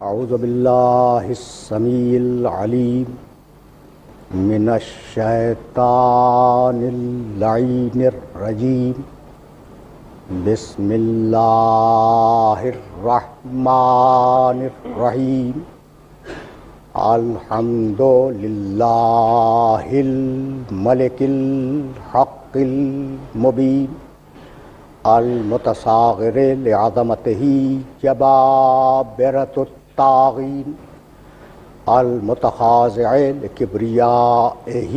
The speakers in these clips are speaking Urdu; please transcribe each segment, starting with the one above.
اعوذ باللہ السمیع العلیم من الشیطان اللعین الرجیم بسم اللہ الرحمن الرحیم الحمد للہ الملک الحق المبین المتصاغر لعظمتہ جبابرۃ الطاغین المتخاضع لکبریائہ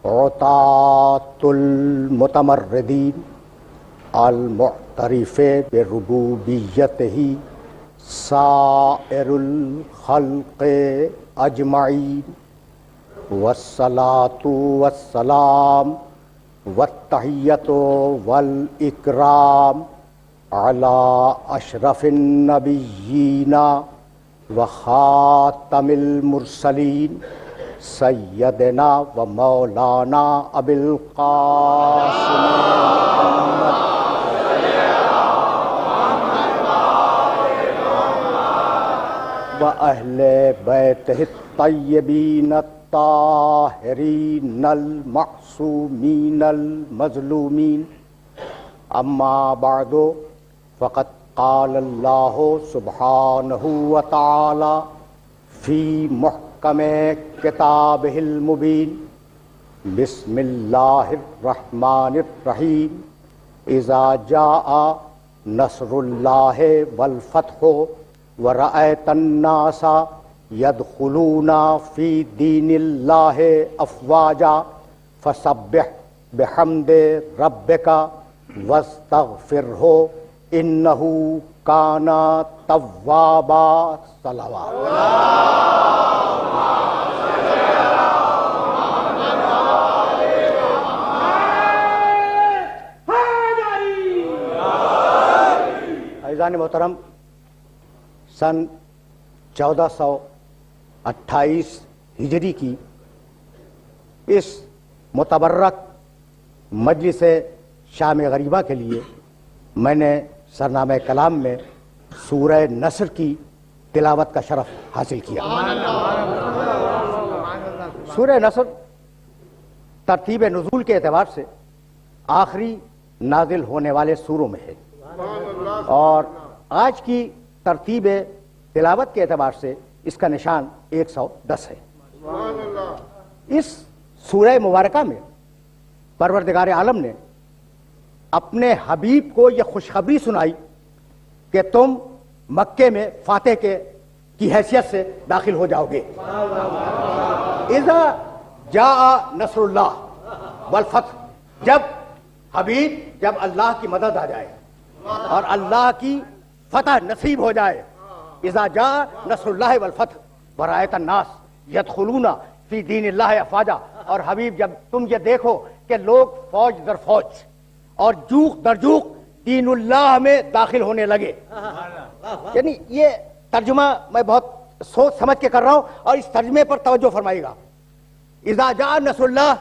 عتاۃ المتمردین المعترف بربوبیتہ سائر الخلق اجمعین والصلاۃ والسلام والتحیۃ والاکرام علی اشرف النبیین وخاتم المرسلین سیدنا و مولانا ابی القاسم و اہل بیتہ الطیبین الطاہرین المعصومین المظلومین اما بعد فقد قال اللہ سبحانہ وتعالی فی محکم کتابہ المبین بسم اللہ الرحمن الرحیم اذا جاء نصر اللہ والفتح ورأیت الناس يدخلون في دین اللہ افواجا فسبح بحمد ربک واستغفرہ انہ کان توابا صلوات. عزیزان محترم، سن 1428 ہجری کی اس متبرک مجلس شام غریبہ کے لیے میں نے سرنامہ کلام میں سورہ نصر کی تلاوت کا شرف حاصل کیا. سورہ نصر ترتیب نزول کے اعتبار سے آخری نازل ہونے والے سوروں میں ہے، اور آج کی ترتیب تلاوت کے اعتبار سے اس کا نشان 110 ہے. اس سورہ مبارکہ میں پروردگار عالم نے اپنے حبیب کو یہ خوشخبری سنائی کہ تم مکے میں فاتح کی حیثیت سے داخل ہو جاؤ گے. اذا جاء نصر اللہ والفتح، جب اللہ کی مدد آ جائے اور اللہ کی فتح نصیب ہو جائے. اذا جاء نصر اللہ والفتح ورأیت الناس يدخلون فی دین اللہ افواجا، اور حبیب جب تم یہ دیکھو کہ لوگ فوج در فوج اور جوق در جوق دین اللہ میں داخل ہونے لگے. یعنی یہ ترجمہ میں بہت سوچ سمجھ کے کر رہا ہوں، اور اس ترجمے پر توجہ فرمائیے گا. اذا جاء نصر اللہ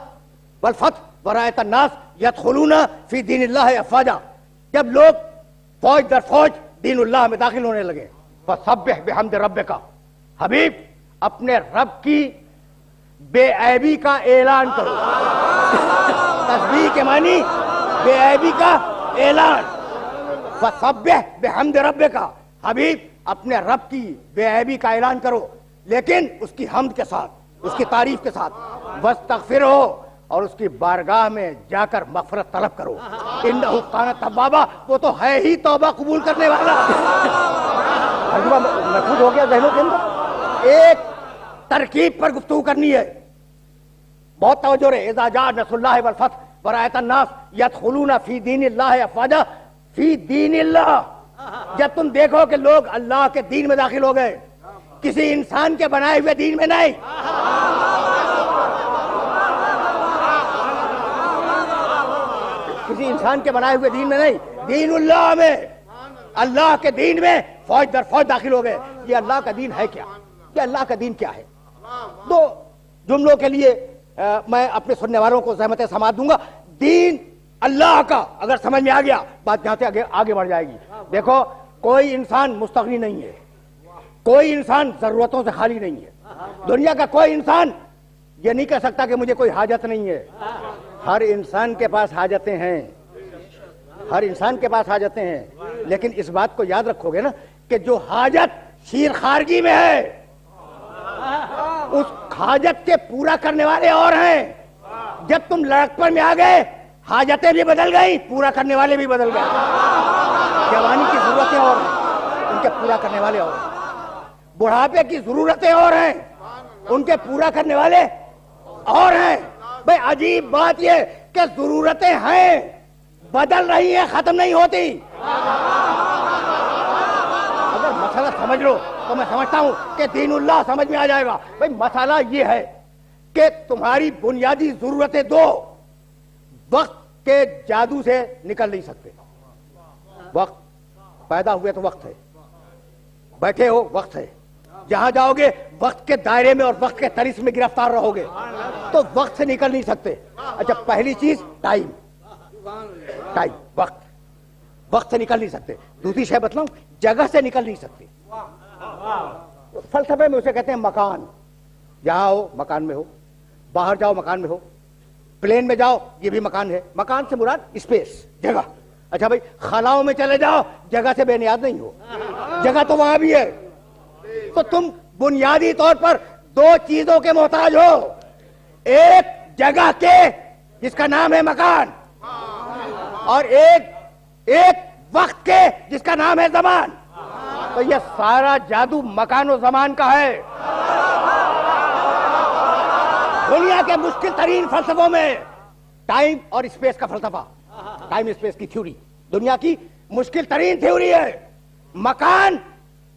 والفتح ورأیت الناس يدخلون فی دین اللہ افواجا، جب لوگ فوج در فوج دین اللہ میں داخل ہونے لگے. فسبح بحمد ربک، حبیب اپنے رب کی بے عیبی کا اعلان کرو. تسبیح کے معنی بے عیبی کا اعلان. فسبح بحمد ربک، حبیب اپنے رب کی بے عیبی کا اعلان کرو، لیکن اس کی حمد کے ساتھ، اس کی تعریف کے ساتھ. واستغفرہ، اور اس کی بارگاہ میں جا کر مغفرت طلب کرو. انہ کان توابا، وہ تو ہے ہی توبہ قبول کرنے والا. محفوظ ہو گیا ذہنوں کے اندر. ایک ترکیب پر گفتگو کرنی ہے، بہت توجہ رہے. اذا جاء نصر اللہ والفتح ورأیت الناس يدخلون فی دین اللہ افواجا، فی دین اللہ، جب تم دیکھو کہ لوگ اللہ کے دین میں داخل ہو گئے، کسی انسان کے بنائے ہوئے دین میں نہیں. کسی انسان کے بنائے ہوئے دین میں نہیں، دین اللہ میں، اللہ کے دین میں فوج در فوج داخل ہو گئے. یہ اللہ کا دین ہے کیا؟ یہ اللہ کا دین کیا ہے؟ دو جملوں کے لیے میں اپنے سننے والوں کو زحمت سماعت دوں گا. دین اللہ کا اگر سمجھ میں آ گیا، بات یہاں سے آگے بڑھ جائے گی. دیکھو، کوئی انسان مستغنی نہیں ہے، کوئی انسان ضرورتوں سے خالی نہیں ہے. دنیا کا کوئی انسان یہ نہیں کہہ سکتا کہ مجھے کوئی حاجت نہیں ہے. ہر انسان کے پاس حاجتیں ہیں, ہر انسان کے پاس حاجتیں ہیں. لیکن اس بات کو یاد رکھو گے نا کہ جو حاجت شیر خارجی میں ہے, اس حاجت کے پورا کرنے والے اور ہیں. جب تم لڑکپن میں آ گئے, حاجتیں بھی بدل گئی, پورا کرنے والے بھی بدل گئے. جوانی کی ضرورتیں اور ہیں, ان کے پورا کرنے والے اور ہیں. بڑھاپے کی ضرورتیں اور ہیں, ان کے پورا کرنے والے اور ہیں. بھئی عجیب بات یہ کہ ضرورتیں ہیں, بدل رہی ہیں, ختم نہیں ہوتی. اگر مسئلہ سمجھ لو تو میں سمجھتا ہوں کہ دین اللہ سمجھ میں آ جائے گا. بھئی مسئلہ یہ ہے کہ تمہاری بنیادی ضرورتیں دو وقت کے جادو سے نکل نہیں سکتے. وقت پیدا ہوئے تو وقت ہے, بیٹھے ہو وقت ہے, جہاں جاؤ گے وقت کے دائرے میں اور وقت کے طرز میں گرفتار رہو گے, تو وقت سے نکل نہیں سکتے. اچھا پہلی چیز ٹائم, ٹائم وقت, وقت سے نکل نہیں سکتے. دوسری شے بتلاؤں, جگہ سے نکل نہیں سکتے. فلسفے میں اسے کہتے ہیں مکان. جہاں ہو مکان میں ہو, باہر جاؤ مکان میں ہو, پلین میں جاؤ یہ بھی مکان ہے. مکان سے مراد اسپیس, جگہ. اچھا بھائی خلاؤں میں چلے جاؤ, جگہ سے بے نیاز نہیں ہو, جگہ تو وہاں بھی ہے. تو تم بنیادی طور پر دو چیزوں کے محتاج ہو, ایک جگہ کے جس کا نام ہے مکان, اور ایک وقت کے جس کا نام ہے زمان. تو یہ سارا جادو مکان و زمان کا ہے. دنیا کے مشکل ترین فلسفوں میں ٹائم اور اسپیس کا فلسفہ, ٹائم اسپیس کی تھیوری دنیا کی مشکل ترین تھیوری ہے. مکان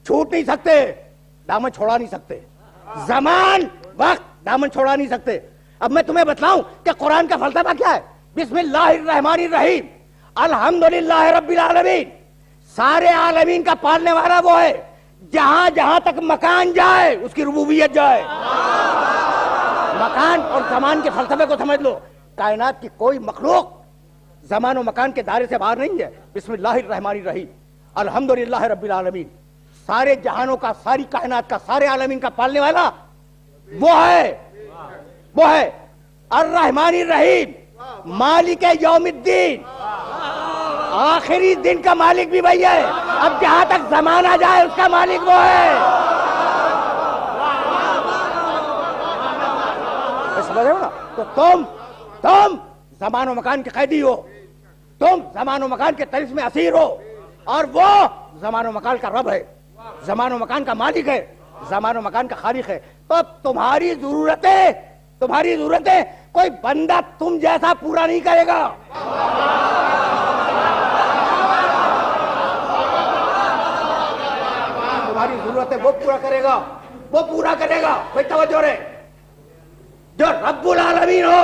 چھوٹ نہیں سکتے, دامن چھوڑا نہیں سکتے. زمان وقت دامن چھوڑا نہیں سکتے. اب میں تمہیں بتلاؤں کہ قرآن کا فلسفہ کیا ہے. بسم اللہ الرحمن الرحیم, الحمدللہ رب العالمین. سارے عالمین کا پالنے والا وہ ہے. جہاں جہاں تک مکان جائے اس کی ربوبیت جائے. مکان اور زمان کے فلسفے کو سمجھ لو. کائنات کی کوئی مخلوق زمان و مکان کے دائرے سے باہر نہیں ہے. بسم اللہ الرحمن الرحیم, الحمدللہ رب العالمین. سارے جہانوں کا, ساری کائنات کا, سارے عالمین کا پالنے والا وہ ہے الرحمن الرحیم, مالک یوم الدین. آخری دن کا مالک بھی وہی ہے. اب جہاں تک زمانہ جائے اس کا مالک وہ ہے. تو تم زمان و مکان کے قیدی ہو, تم زمان و مکان کے طرز میں اسیر ہو, اور وہ زمان و مکان کا رب ہے, زمان و مکان کا مالک ہے, زمان و مکان کا خالق ہے. تو تمہاری ضرورتیں کوئی بندہ تم جیسا پورا نہیں کرے گا. تمہاری ضرورتیں وہ پورا کرے گا. کوئی توجہ رہے, جو رب العالمین ہو,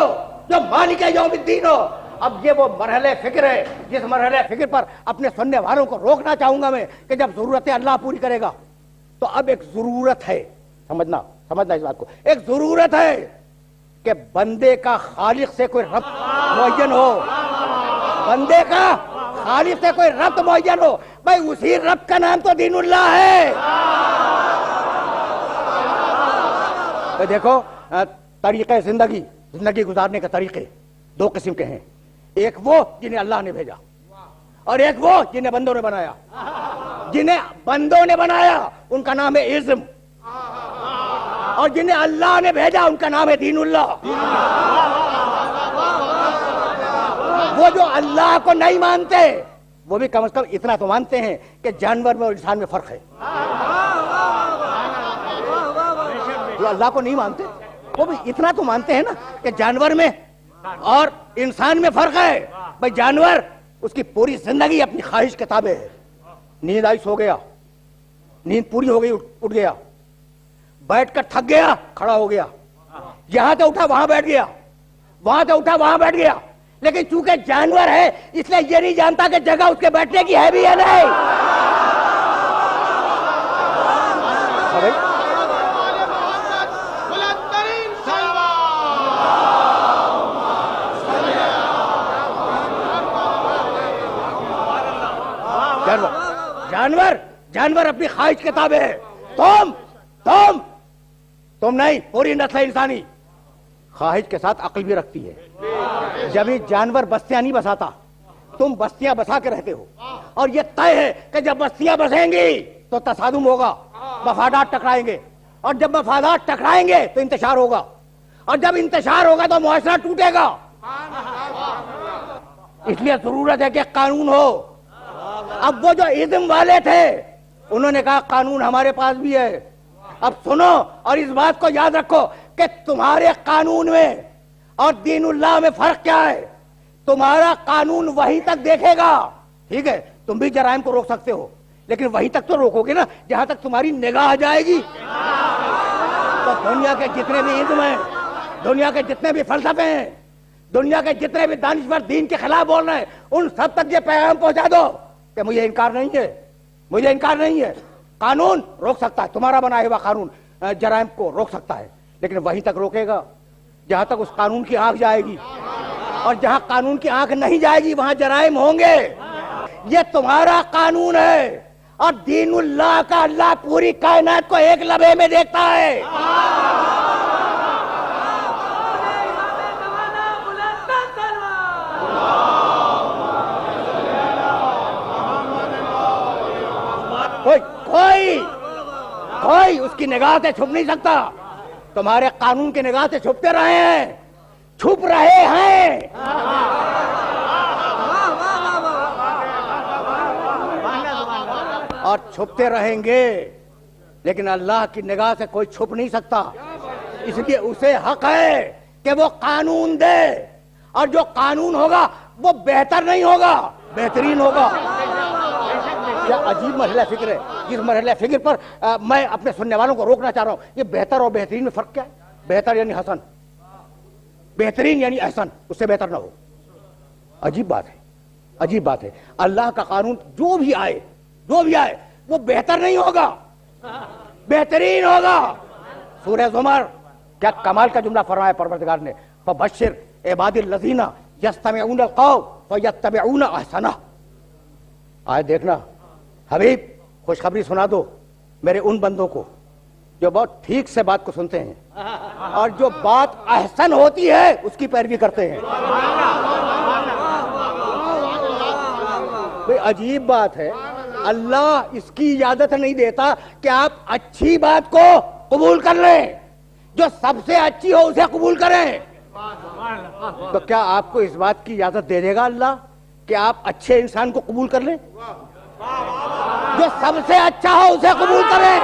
جو مالک یوم الدین ہو. اب یہ وہ مرحلہ فکر ہے جس مرحلہ فکر پر اپنے سننے والوں کو روکنا چاہوں گا میں کہ جب ضرورتیں اللہ پوری کرے گا تو اب ایک ضرورت ہے, سمجھنا اس بات کو, ایک ضرورت ہے کہ بندے کا خالق سے کوئی ربط معین ہو. بندے کا خالق سے کوئی ربط معین ہو. بھائی اسی رب کا نام تو دین اللہ ہے. تو دیکھو طریقے زندگی گزارنے کے طریقے دو قسم کے ہیں. ایک وہ جنہیں اللہ نے بھیجا, اور ایک وہ جنہیں بندوں نے بنایا. جنہیں بندوں نے بنایا ان کا نام ہے ازم, اور جنہیں اللہ نے بھیجا ان کا نام ہے دین اللہ. وہ جو اللہ کو نہیں مانتے وہ بھی کم از کم اتنا تو مانتے ہیں کہ جانور میں اور انسان میں فرق ہے. جو اللہ کو نہیں مانتے وہ بھی اتنا تو مانتے ہیں نا کہ جانور میں اور انسان میں فرق ہے. بھائی جانور اس کی پوری زندگی اپنی خواہش کے تابع ہے. نیند آئی سو گیا, نیند پوری ہو گئی اٹھ گیا, بیٹھ کر تھک گیا کھڑا ہو گیا, یہاں سے اٹھا وہاں بیٹھ گیا, وہاں سے اٹھا وہاں بیٹھ گیا. لیکن چونکہ جانور ہے اس لیے یہ نہیں جانتا کہ جگہ اس کے بیٹھنے کی ہے بھی یا نہیں. جانور اپنی خواہش کے تابع ہے. تم نہیں، پوری نسل انسانی خواہش کے ساتھ عقل بھی رکھتی ہے. جب یہ جانور بستیاں نہیں بساتا، تم بستیاں بسا کے رہتے ہو، اور یہ طے ہے کہ جب بستیاں بسیں گی تو تصادم ہوگا، مفادات ٹکرائیں گے، اور جب مفادات ٹکرائیں گے تو انتشار ہوگا، اور جب انتشار ہوگا تو معاشرہ ٹوٹے گا. اس لیے ضرورت ہے کہ قانون ہو. اب وہ جو ازم والے تھے انہوں نے کہا قانون ہمارے پاس بھی ہے. اب سنو اور اس بات کو یاد رکھو کہ تمہارے قانون میں اور دین اللہ میں فرق کیا ہے. تمہارا قانون وہی تک دیکھے گا، ٹھیک ہے، تم بھی جرائم کو روک سکتے ہو، لیکن وہی تک تو روکو گے نا جہاں تک تمہاری نگاہ جائے گی. تو دنیا کے جتنے بھی ازم ہیں، دنیا کے جتنے بھی فلسفے ہیں، دنیا کے جتنے بھی دانشور دین کے خلاف بول رہے ہیں، ان سب تک یہ پیغام پہنچا دو کہ مجھے انکار نہیں ہے. قانون روک سکتا ہے، تمہارا بنایا ہوا قانون جرائم کو روک سکتا ہے، لیکن وہیں تک روکے گا جہاں تک اس قانون کی آنکھ جائے گی، اور جہاں قانون کی آنکھ نہیں جائے گی وہاں جرائم ہوں گے. یہ تمہارا قانون ہے، اور دین اللہ کا اللہ پوری کائنات کو ایک لمحے میں دیکھتا ہے. کوئی اس کی نگاہ سے چھپ نہیں سکتا. تمہارے قانون کی نگاہ سے چھپ رہے ہیں. اور چھپتے رہیں گے، لیکن اللہ کی نگاہ سے کوئی چھپ نہیں سکتا. اس لیے اسے حق ہے کہ وہ قانون دے، اور جو قانون ہوگا وہ بہتر نہیں ہوگا، بہترین ہوگا. کیا عجیب مرحلہ فکر ہے. جس مرحلہ فکر پر میں اپنے سننے والوں کو روکنا چاہ رہا ہوں. یہ بہتر اور بہترین میں فرق کیا ہے؟ بہتر یعنی حسن، بہترین یعنی احسن، اس سے بہتر نہ ہو. عجیب بات ہے. اللہ کا قانون جو بھی آئے وہ بہتر نہیں ہوگا، بہترین ہوگا. سورہ زمر کیا کمال کا جملہ فرمایا پروردگار نے، فبشر عباد الذین یستمعون القول فیتبعون احسنہ. آئے دیکھنا حبیب، خوشخبری سنا دو میرے ان بندوں کو جو بہت ٹھیک سے بات کو سنتے ہیں اور جو بات احسن ہوتی ہے اس کی پیروی کرتے ہیں. بھئی عجیب بات ہے، اللہ اس کی اجازت نہیں دیتا کہ آپ اچھی بات کو قبول کر لیں، جو سب سے اچھی ہو اسے قبول کریں. تو کیا آپ کو اس بات کی اجازت دے دے گا اللہ کہ آپ اچھے انسان کو قبول کر لیں؟ جو سب سے اچھا ہو اسے قبول کریں.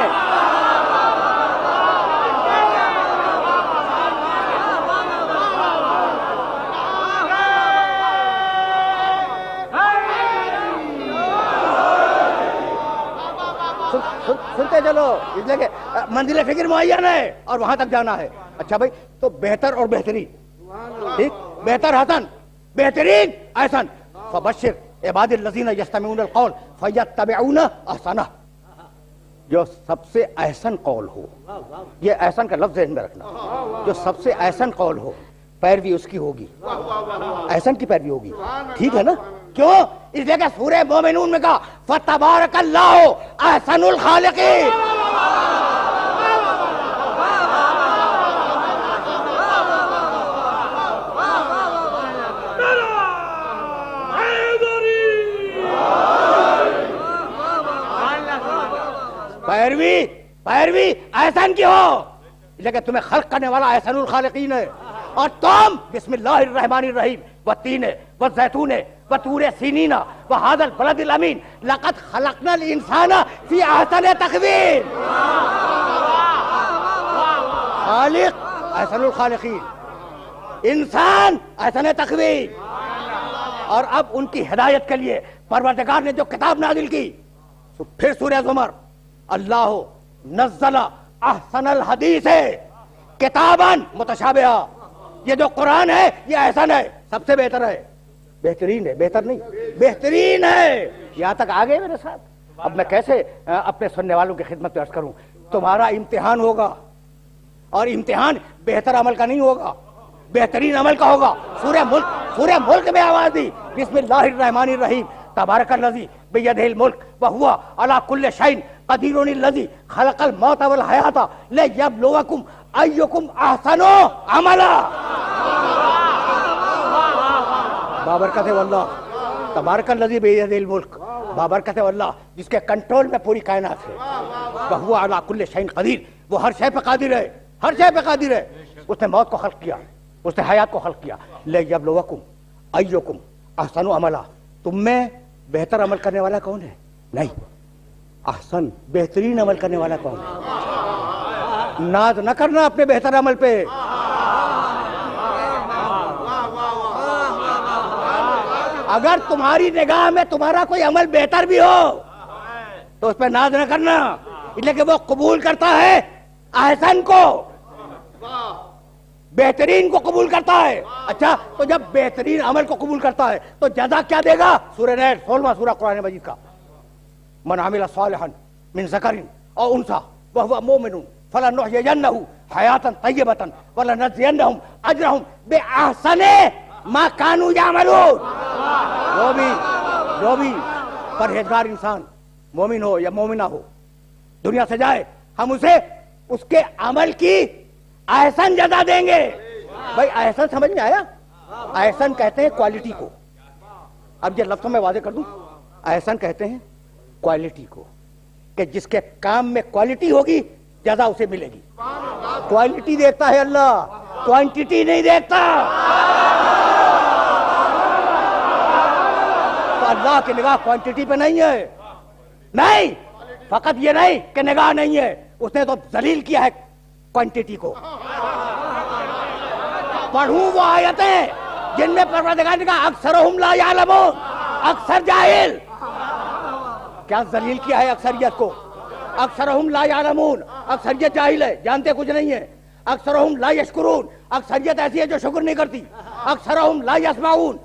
سنتے چلو، اس لیے کہ منزل فکر معین ہے اور وہاں تک جانا ہے. اچھا بھائی، تو بہتر اور بہترین، ٹھیک، بہتر حسن، بہترین احسن. فبشر عباد الذین یستمعون القول فیتبعون احسنہ. جو سب سے احسن قول ہو، یہ احسن کا لفظ ذہن میں رکھنا، جو سب سے احسن قول ہو پیروی اس کی ہوگی، احسن کی پیروی ہوگی. ٹھیک ہے نا؟ کیوں؟ اس لیے کہ سورہ مومنون میں کہا فتبارک اللہ احسن الخالقین. پیروی احسن کی ہو، لیکن تمہیں خلق کرنے والا احسن الخالقین ہے. اور تم بسم اللہ الرحمن الرحیم والتین والزیتون وطور سینین وہذا البلد الامین لقد خلقنا الانسان فی احسن تقویم. خالق احسن الخالقین، انسان احسن تقویم. اور اب ان کی ہدایت کے لیے پروردگار نے جو کتاب نازل کی، پھر سورہ زمر، اللہ نزل احسن الحدیث کتاباً متشابہہ. یہ جو قرآن ہے یہ احسن ہے، سب سے بہتر ہے، بہترین ہے، بہتر نہیں، بہترین ہے. یہاں تک آ گئے میرے ساتھ. اب میں کیسے اپنے سننے والوں کی خدمت میں عرض کروں. تمہارا امتحان ہوگا، اور امتحان بہتر عمل کا نہیں ہوگا، بہترین عمل کا ہوگا. سورہ ملک میں آواز دی، بسم اللہ الرحمن الرحیم تبارک الذی بیدہ الملک وہو علی کل شیء قدیر الذی خلق الموت والحیات لیبلوکم ایکم احسن عملا. بابرکت واللہ تبارک الذی بیدہ الملک، بابرکت واللہ جس کے کنٹرول میں پوری کائنات ہے. وہو علی کل شیء قدیر، وہ ہر شے پہ قادر ہے، ہر شے پہ قادر ہے. اس نے موت کو خلق کیا، اس نے حیات کو خلق کیا. لیبلوکم ایکم احسن عملا، تم میں بہتر عمل کرنے والا کون ہے؟ نہیں، احسن بہترین عمل کرنے والا کون ہے؟ ناز نہ کرنا اپنے بہتر عمل پہ. اگر تمہاری نگاہ میں تمہارا کوئی عمل بہتر بھی ہو تو اس پہ ناز نہ کرنا، اس لیے کہ وہ قبول کرتا ہے احسن کو، بہترین کو قبول کرتا ہے. اچھا، تو جب بہترین عمل کو قبول کرتا ہے تو جزا کیا دے گا؟ سورہ نیل 16واں سورہ قرآن مجید کا، من عمل صالحا من ذکر او انثی وهو مؤمن فلنحیینہ حیاتا طیبۃ ولنجزینہم اجرہم باحسن ما کانوا یعملون. جو بھی پرہیزگار انسان مومن ہو یا مومنہ ہو دنیا سے جائے، ہم اسے اس کے عمل کی احسن جزا دیں گے. بھائی احسن سمجھ میں آیا؟ احسن کہتے ہیں کوالٹی کو. اب یہ لفظوں میں واضح کر دوں، احسن کہتے ہیں کوالٹی کو، کہ جس کے کام میں کوالٹی ہوگی جزا اسے ملے گی. کوالٹی دیکھتا ہے اللہ، کوانٹٹی نہیں دیکھتا. تو اللہ کی نگاہ کوانٹٹی پہ نہیں ہے. نہیں، فقط یہ نہیں کہ نگاہ نہیں ہے، اس نے تو ذلیل کیا ہے کوانٹٹی کو. پڑھوں وہ آیتیں جن میں پروردگار نے کہا اکثرہم لا یعلمون، اکثر جاہل. کیا ذلیل کیا ہے اکثریت کو؟ اکثرہم لا یعلمون، اکثریت جاہل ہے، جانتے کچھ نہیں ہے. اکثرہم لا یشکرون، اکثریت ایسی ہے جو شکر نہیں کرتی. اکثرہم لا یسمعون،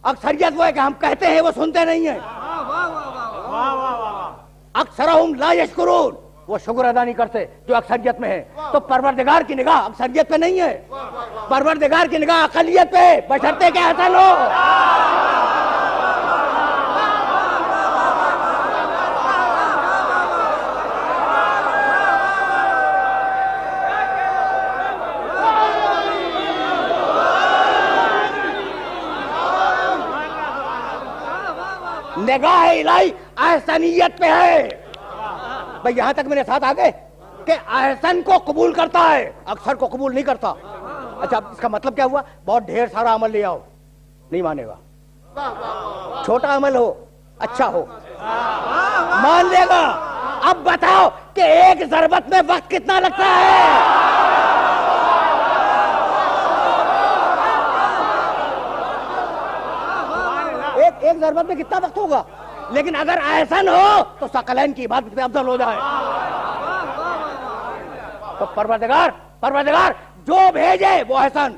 اکثریت وہ ہے کہ ہم کہتے ہیں وہ سنتے نہیں ہیں. اکثرہم لا یشکرون، وہ شکر ادا نہیں کرتے جو اکثریت میں ہے. تو پروردگار کی نگاہ اکثریت پہ نہیں ہے، پروردگار کی نگاہ اقلیت پہ، بشرطے کہ احسن ہو. نگاہ الہی احسنیت پہ ہے. بھئی یہاں تک میرے ساتھ آگئے کہ احسن کو قبول کرتا ہے، اکثر کو قبول نہیں کرتا. اچھا، اس کا مطلب کیا ہوا؟ بہت ڈھیر سارا عمل لے آؤ، نہیں مانے گا. چھوٹا عمل ہو، اچھا ہو، مان لے گا. اب بتاؤ کہ ایک ضربت میں وقت کتنا لگتا ہے؟ ایک ضربت میں کتنا وقت ہوگا؟ لیکن اگر احسن ہو تو ثقلین کی عبادت پہ افضل ہو جائے. تو پروردگار جو بھیجے وہ احسن،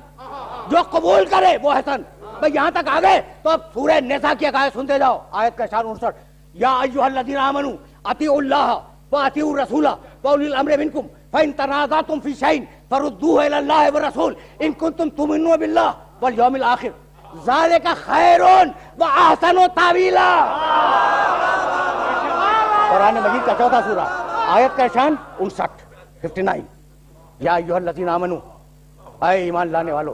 جو قبول کرے وہ احسن. بھئی یہاں تک آ گئے تو اب سورہ نساء کی ایک آیت سنتے جاؤ. آیت کا اشارہ 59، یا ایھا الذین آمنوا اطیعوا اللہ واطیعوا الرسول واولی الامر منکم فان تنازعتم فی شیء فردوہ الی اللہ والرسول ان کنتم تؤمنون باللہ والیوم الآخر ذالک خیر و احسن تاویلا. قرآن مجید کا چوتھا سورہ، آیت کا شان 59 یا ایھا الذین آمنوا، اے ایمان لانے والو.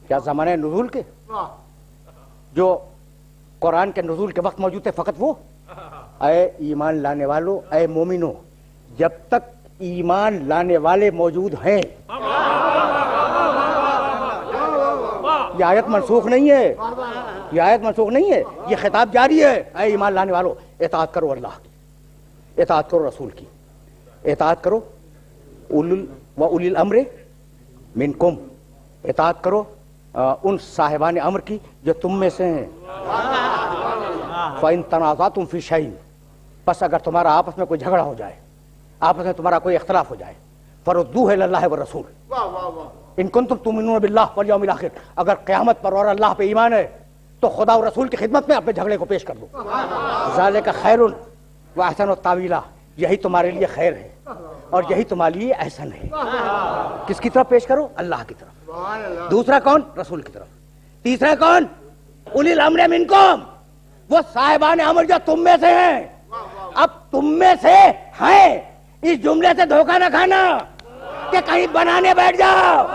کیا زمانہ نزول کے جو قرآن کے نزول کے وقت موجود تھے فقط وہ؟ اے ایمان لانے والو، اے مومنو، جب تک ایمان لانے والے موجود ہیں. یہ آیت منسوخ نہیں ہے، یہ آیت منسوخ نہیں ہے، یہ خطاب جاری ہے. اے ایمان لانے والو، اطاعت کرو اللہ کی، اطاعت کرو رسول کی، اطاعت کرو اولی الامر منکم، اطاعت کرو ان صاحبان امر کی جو تم میں سے ہیں. فَإِن تَنَازَعْتُمْ فِي شَيْءٍ، پس اگر تمہارا آپس میں کوئی جھگڑا ہو جائے، آپس میں تمہارا کوئی اختلاف ہو جائے، فَرُدُّوهُ إِلَى اللَّهِ وَالرَّسُولِ ان کنتم تؤمنون باللہ والیوم الآخر، اگر قیامت پر اور اللہ پہ ایمان ہے تو خدا و رسول کی خدمت میں اپنے جھگڑے کو پیش کر دو. ذالک خیر و احسن تاویلا، یہی تمہارے لیے خیر ہے اور یہی تمہارے لیے احسن ہے. کس کی طرف پیش کرو؟ اللہ کی طرف. دوسرا کون؟ رسول کی طرف. تیسرا کون؟ اولی الامر منکم، وہ صاحبان امر جو تم میں سے ہیں. اب تم میں سے ہیں اس جملے سے دھوکہ نہ کھانا کہ کہیں بنانے بیٹھ جاؤ.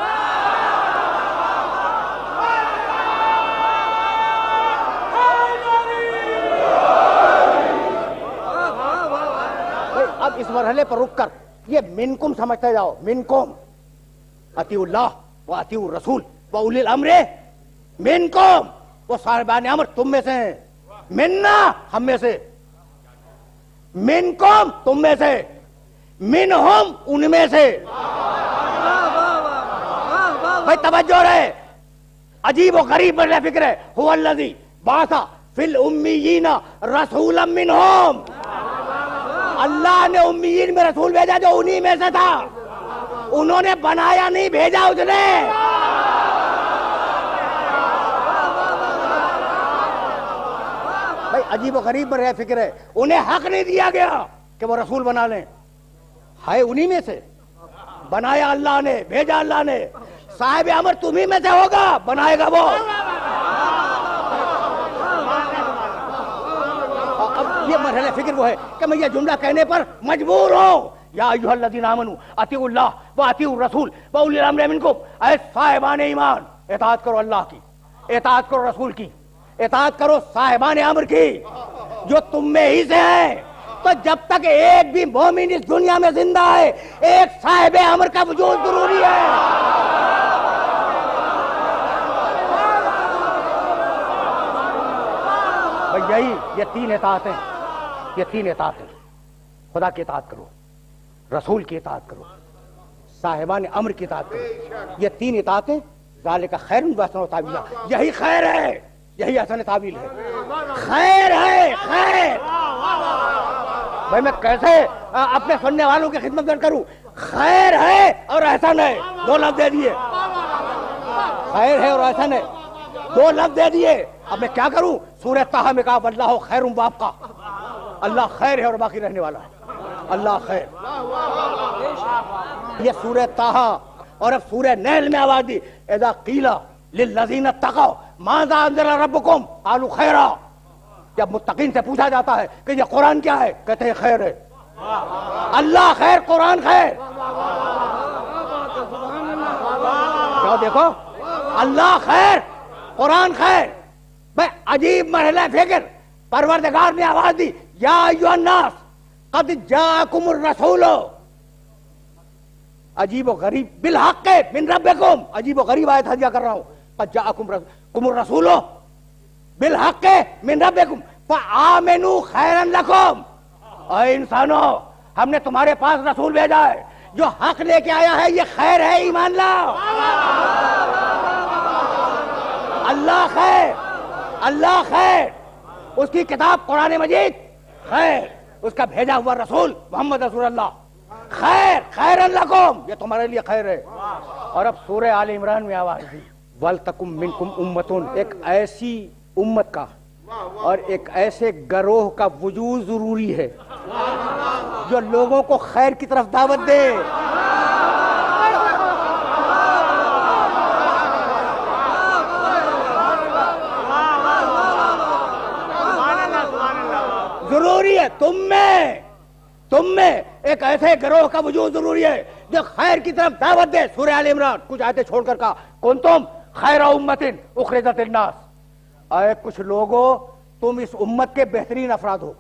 اب اس مرحلے پر رک کر یہ منکم سمجھتے جاؤ. منکم اطیعوا اللہ و اطیعوا الرسول و اولی الامر منکم. وہ صاحبان امر تم میں سے ہیں. منا ہم میں سے, منکم تم میں سے, منہم ان میں سے. بھائی توجہ رہے, عجیب و غریب بڑا فکر ہے. هو الذی بعث فی الامیین رسولا منہم. اللہ نے امیین میں رسول بھیجا جو انہی میں سے تھا. انہوں نے بنایا نہیں, بھیجا اس نے. بھائی عجیب و غریب بڑا فکر ہے. انہیں حق نہیں دیا گیا کہ وہ رسول بنا لیں. ہے انہی میں سے, بنایا اللہ نے, بھیجا اللہ نے. صاحب امر تمہیں میں سے ہوگا, بنائے گا وہ. اب یہ مرحلہ فکر وہ ہے کہ میں یہ جملہ کہنے پر مجبور ہوں. یا ایھا الذین آمنوا اطیعوا اللہ و اطیعوا الرسول و اولی الامر منکم. اے صاحبان ایمان, اطاعت کرو اللہ کی, اطاعت کرو رسول کی, اطاعت کرو صاحبان امر کی جو تم میں ہی سے ہیں. تو جب تک ایک بھی مومن اس دنیا میں زندہ ہے ایک صاحب امر کا وجود ضروری ہے. بھئی یہی یہ تین اطاعتیں, یہ تین اطاعتیں. خدا کی اطاعت کرو, رسول کی اطاعت کرو, صاحبان امر کی اطاعت کرو. یہ تین اطاعتیں ذالک خیر و احسن تعویلا. یہی خیر ہے, یہی احسن تعویل ہے. خیر ہے, خیر. بھائی میں کیسے اپنے سننے والوں کی خدمت کروں. خیر ہے اور احسن ہے, دو لفظ دے دیے. خیر ہے اور احسن ہے, دو لفظ دے دیے. اب میں کیا کروں؟ سورہ طٰہٰ میں کہا واللہ خیر وابقیٰ. اللہ خیر ہے اور باقی رہنے والا ہے. اللہ خیر. یہ سورہ طٰہٰ. اور اب سورہ نحل میں آواز دی اذا قیل للذین اتقوا ماذا انزل ربکم قالوا خیرا. جب متقین سے پوچھا جاتا ہے کہ یہ قرآن کیا ہے, کہتے ہیں خیر ہے. اللہ خیر, قرآن خیر. کیا دیکھو, اللہ خیر, قرآن خیر. بھائی عجیب مرحلہ فکر. پروردگار نے آواز دی یا ایھا الناس قد جاءکم الرسول. عجیب و غریب بالحق من ربکم. عجیب و غریب آیت ہدیہ کر رہا ہوں. قد جاءکم الرسول بالحق من ربکم فآمنوا خیرا لکم. اے انسانوں, ہم نے تمہارے پاس رسول بھیجا ہے جو حق لے کے آیا ہے, یہ خیر ہے, ایمان لاؤ. اللہ خیر, اللہ خیر. اس کی کتاب قرآن مجید خیر, اس کا بھیجا ہوا رسول محمد رسول اللہ خیر. خیرا لکم, یہ تمہارے لیے خیر ہے. اور اب سورہ آل عمران میں آواز دی وَلْتَكُمْ مِنْكُمْ أُمَّةٌ. ایک ایسی امت کا اور ایک ایسے گروہ کا وجود ضروری ہے جو لوگوں کو خیر کی طرف دعوت دے. ضروری ہے تم میں ایک ایسے گروہ کا وجود ضروری ہے جو خیر کی طرف دعوت دے. سورہ آل عمران کچھ آیتیں چھوڑ کر کہا کنتم خیر امت اخرجت للناس. اے کچھ لوگوں, تم اس امت کے بہترین افراد ہو.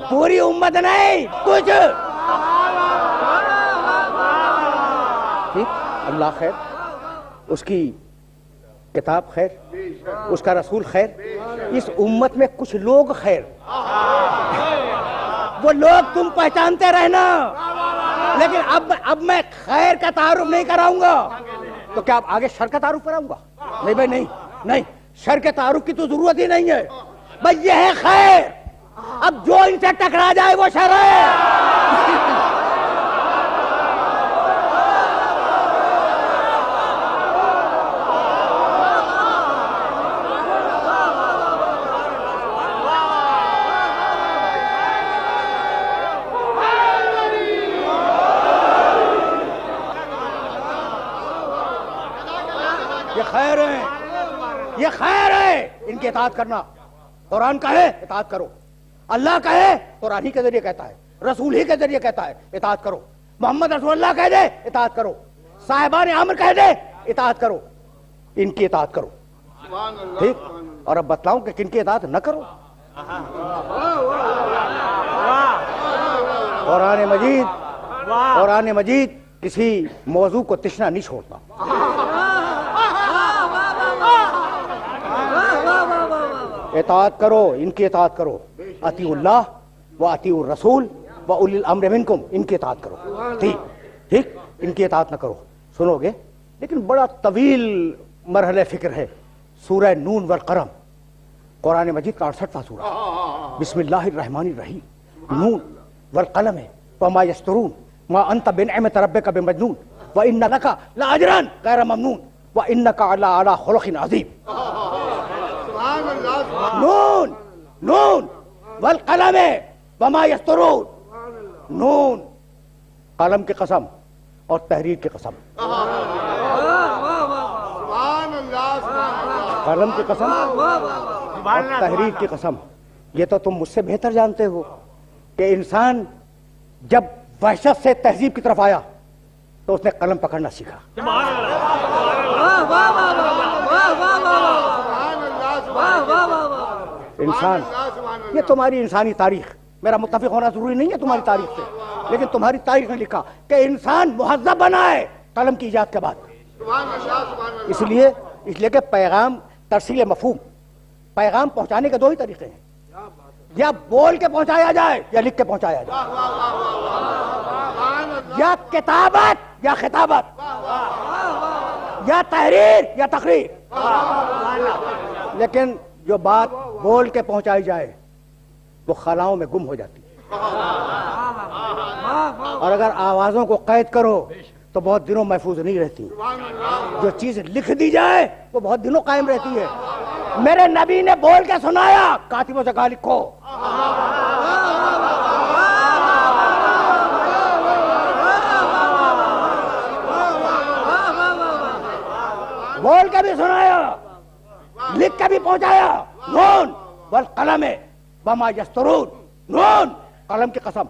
پوری امت نہیں, کچھ. ٹھیک, اللہ خیر, اس کی کتاب خیر, اس کا رسول خیر, اس امت میں کچھ لوگ خیر. وہ لوگ تم پہچانتے رہنا, لیکن اب میں خیر کا تعارف نہیں کراؤں گا. تو کیا اب آگے شر کا تعارف کراؤں گا؟ نہیں بھائی, نہیں نہیں, شر کے تعارف کی تو ضرورت ہی نہیں ہے. بھائی یہ ہے خیر. اب جو ان سے ٹکرا جائے وہ شر ہے. یہ خیر ہے, یہ خیر ہے. ان کی اطاعت کرنا, قرآن کا ہے اطاعت کرو, اللہ کہے قرآن ہی کے ذریعے کہتا ہے، رسول ہی کے ذریعے کہتا ہے اطاعت کرو، محمد رسول اللہ کہہ دے اطاعت کرو، صاحبان امر کہہ دے اطاعت کرو، ان کی اطاعت کرو. ٹھیک. اور اب بتلاؤں کہ کن کی اطاعت نہ کرو. قرآن مجید کسی موضوع کو تشنا نہیں چھوڑتا. اطاعت کرو، ان کی اطاعت کرو. اطیعوا اللہ و اطیعوا الرسول و اولی الامر منکم، ان کی اطاعت کرو. ٹھیک، ان کی اطاعت نہ کرو. سنو گے لیکن بڑا طویل مرحلہ فکر ہے. سورہ نون والقلم، قرآن مجید کا 68واں سورہ. بسم اللہ الرحمن الرحیم. نون والقلم وما یسطرون ما انت بنعمت ربک بمجنون وان لک لاجرا غیر ممنون وانک علی خلق عظیم. نون والقلم وما یسطرون. نون، قلم کی قسم اور تحریر کی قسم. قلم کی قسم اور تحریر کی قسم. یہ تو تم مجھ سے بہتر جانتے ہو کہ انسان جب وحشت سے تہذیب کی طرف آیا تو اس نے قلم پکڑنا سیکھا. انسان، یہ تمہاری انسانی تاریخ، میرا متفق ہونا ضروری نہیں ہے تمہاری تاریخ سے، لیکن تمہاری تاریخ نے لکھا کہ انسان مہذب بنا ہے قلم کی ایجاد کے بعد. اس لیے کہ پیغام ترسیل مفہوم، پیغام پہنچانے کے دو ہی طریقے ہیں، یا بول کے پہنچایا جائے یا لکھ کے پہنچایا جائے، یا کتابت یا خطابت، یا تحریر یا تقریر. لیکن جو بات بول کے پہنچائی جائے وہ خلاؤں میں گم ہو جاتی ہے، اور اگر آوازوں کو قید کرو تو بہت دنوں محفوظ نہیں رہتی. جو چیز لکھ دی جائے وہ بہت دنوں قائم رہتی ہے. میرے نبی نے بول کے سنایا، کاتبوں سے کہا لکھو. بول کے بھی سنایا، لکھ کے بھی پہنچایا. نون والقلم وما یسطرون. نون، قلم کی قسم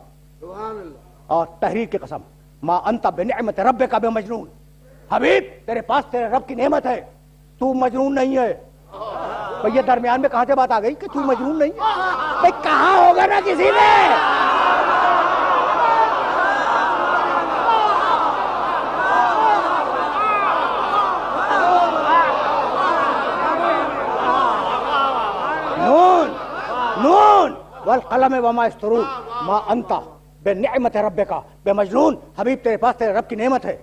اور تحریر کی قسم. ما انت بنعمت ربک بمجنون. حبیب تیرے پاس تیرے رب کی نعمت ہے، تو مجنون نہیں ہے. بھئی یہ درمیان میں کہاں سے بات آ گئی کہ تو مجنون نہیں ہے؟ بھئی کہاں ہوگا نا کسی نے. نون والقلم وما یسطرون ما انت بنعمت ربک بمجنون. حبیب تیرے پاس تیرے رب کی نعمت ہے،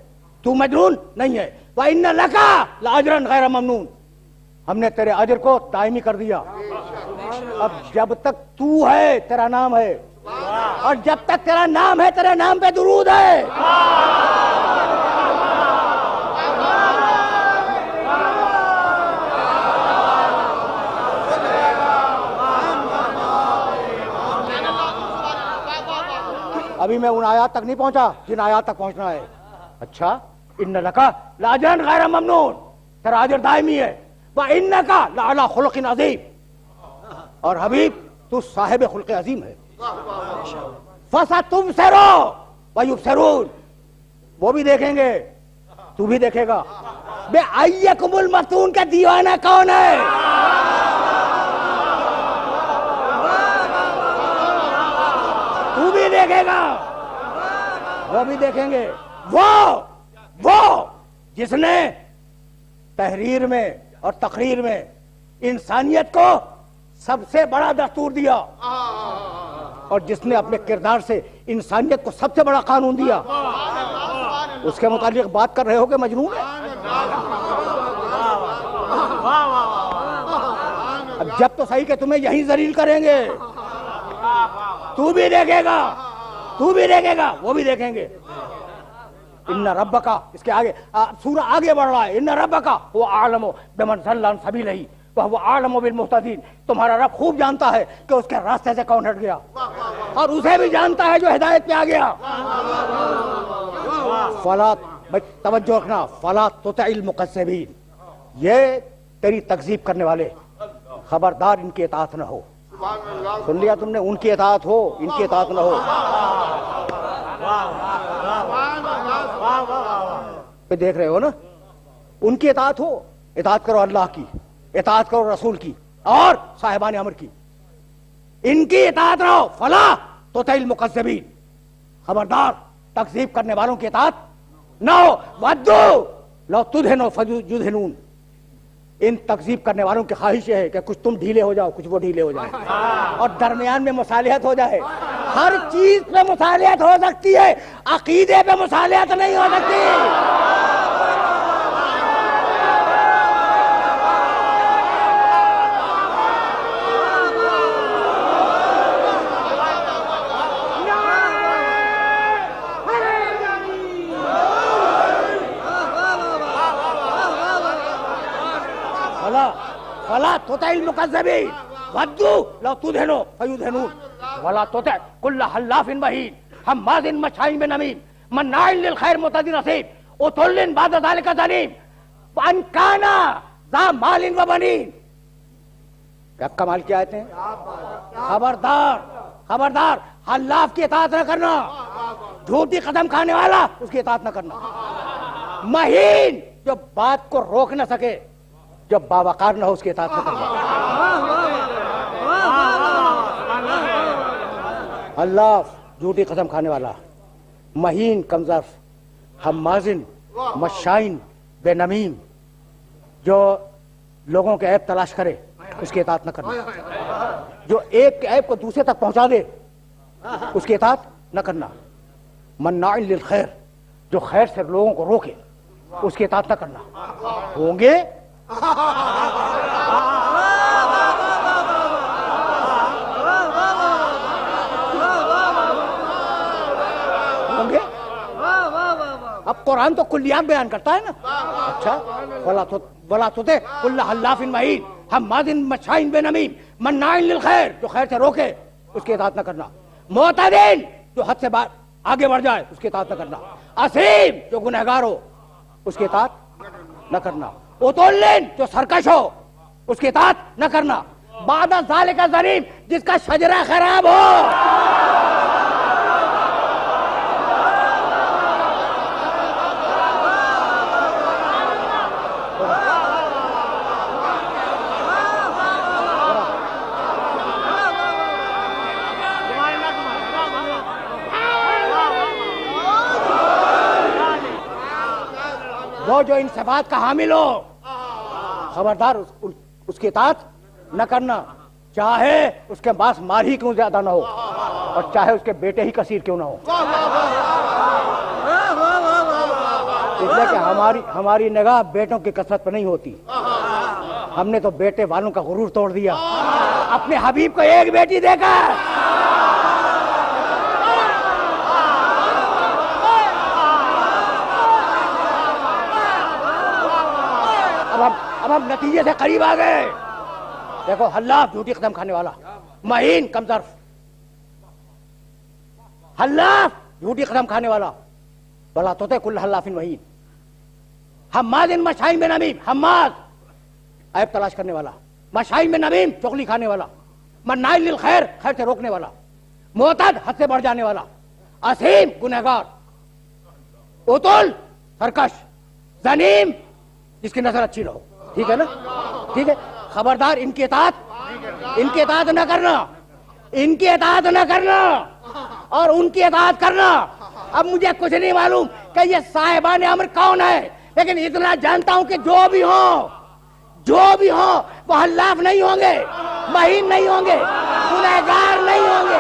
تو مجنون نہیں ہے. وَإِنَّ لَكَ لَأَجْرًا غَيْرَ مَمْنُونَ. ہم نے تیرے اجر کو دائمی کر دیا. اب جب تک تو ہے تیرا نام ہے، اور جب تک تیرا نام ہے تیرے نام پہ درود ہے. ابھی میں ان آیات تک نہیں پہنچا جن آیات تک پہنچنا ہے. اچھا، ان لکا لاجرا غیر ممنون، تیرا اجر دائمی ہے. وانک لعلی خلق عظیم، اور حبیب تو صاحب خلق عظیم ہے. فستبصر ویبصرون، وہ بھی دیکھیں گے تو بھی دیکھے گا. بے ایکم المفتون کا دیوانہ کون ہے؟ تو بھی دیکھے گا، وہ بھی دیکھیں گے. وہ جس نے تحریر میں اور تقریر میں انسانیت کو سب سے بڑا دستور دیا، اور جس نے اپنے کردار سے انسانیت کو سب سے بڑا قانون دیا، اس کے متعلق بات کر رہے ہو کہ مجنون ہے؟ اب جب تو صحیح کہ تمہیں یہی ذلیل کریں گے. تو بھی دیکھے گا، تو بھی دیکھے گا، وہ بھی دیکھیں گے. ان ربک، اس کے آگے سورہ آگے بڑھ رہا ہے. ان ربک هو اعلم بمن ضل عن سبیلہ وهو اعلم بالمهتدین. تمہارا رب خوب جانتا ہے کہ اس کے راستے سے کون ہٹ گیا، اور اسے بھی جانتا ہے جو ہدایت پہ آ گیا. فلا، توجہ رکھنا، فلا تطع المکذبین. یہ تیری تکذیب کرنے والے، خبردار ان کی اطاعت نہ ہو. سن لیا تم نے؟ ان کی اطاعت ہو، ان کی اطاعت نہ ہو. دیکھ رہے ہو نا، ان کی اطاعت ہو، اطاعت کرو اللہ کی، اطاعت کرو رسول کی اور صاحبان امر کی. ان کی اطاعت رہو. فلا تطع المکذبین، خبردار تکذیب کرنے والوں کی اطاعت نہ ہو. ودوا لو تدہنوا فیدہنون، ان تکذیب کرنے والوں کی خواہش یہ ہے کہ کچھ تم ڈھیلے ہو جاؤ، کچھ وہ ڈھیلے ہو جائے اور درمیان میں مصالحت ہو جائے. ہر چیز پہ مصالحت ہو سکتی ہے، عقیدے پہ مصالحت نہیں ہو سکتی. فلا تطع المکذبین ودوا لو تدہنوا فیدہنون ولا تطع کل حلاف مہین ہماز مشاء بنمیم مناع للخیر معتد اثیم عتل بعد ذلک زنیم وان کان ذا مال وبنین. کیا کمال کی آیتیں! خبردار خبردار، حلاف کی اطاعت نہ کرنا، جھوٹی قدم کھانے والا اس کی اطاعت نہ کرنا. مہین، جو بات کو روک نہ سکے، جو باوقار نہ ہو، اس کی اطاعت نہ کرنا. حلاف جھوٹی قسم کھانے والا، مہین کمزرف، ہمازن مشائن بے نمیم، جو لوگوں کے عیب تلاش کرے اس کی اطاعت نہ کرنا. جو ایک کے عیب کو دوسرے تک پہنچا دے اس کی اطاعت نہ کرنا. مناع للخیر، جو خیر سے لوگوں کو روکے اس کی اطاعت نہ کرنا. ہوں گے اب قرآن تو کلیات بیان کرتا ہے نا. اچھا، ولا تطع کل حلاف مہین ہماز مشاء بنمیم مناع للخیر، جو خیر سے روکے اس کی اطاعت نہ کرنا. معتد، جو حد سے آگے بڑھ جائے اس کی اطاعت نہ کرنا. اثیم، جو گنہگار ہو اس کی اطاعت نہ کرنا. عتل، جو سرکش ہو اس کی اطاعت نہ کرنا. بعد ذالک زنیم، جس کا شجرہ خراب ہو. وہ جو ان صفات کا حامل ہو، خبردار اس کی اطاعت نہ کرنا، چاہے اس کے پاس مال ہی کیوں زیادہ نہ ہو اور چاہے اس کے بیٹے ہی کثیر کیوں نہ ہو. اس لیے کہ ہماری نگاہ بیٹوں کی کثرت پہ نہیں ہوتی. ہم نے تو بیٹے والوں کا غرور توڑ دیا. اپنے حبیب کو ایک بیٹی دے کر اب ہم نتیجے سے قریب آ گئے. دیکھو، حلاف جھوٹی قدم کھانے والا، مہین کمزرف، حلاف جھوٹی قدم کھانے والا. ولا تطع کل حلاف مہین ہماز مشاء بنمیم، حماز عیب تلاش کرنے والا، مشاء بنمیم چغلی کھانے والا، مناع للخیر خیر سے روکنے والا، معتد حد سے بڑھ جانے والا، اثیم گنہگار، عتل سرکش، زنیم جس کی نظر اچھی نہ ہو. ٹھیک ہے نا؟ ٹھیک ہے. خبردار ان کی اطاعت نہ کرنا، ان کی اطاعت نہ کرنا اور ان کی اطاعت کرنا. اب مجھے کچھ نہیں معلوم کہ یہ صاحبان امر کون ہے، لیکن اتنا جانتا ہوں کہ جو بھی ہوں وہ حلاف نہیں ہوں گے، مہین نہیں ہوں گے، گنہگار نہیں ہوں گے.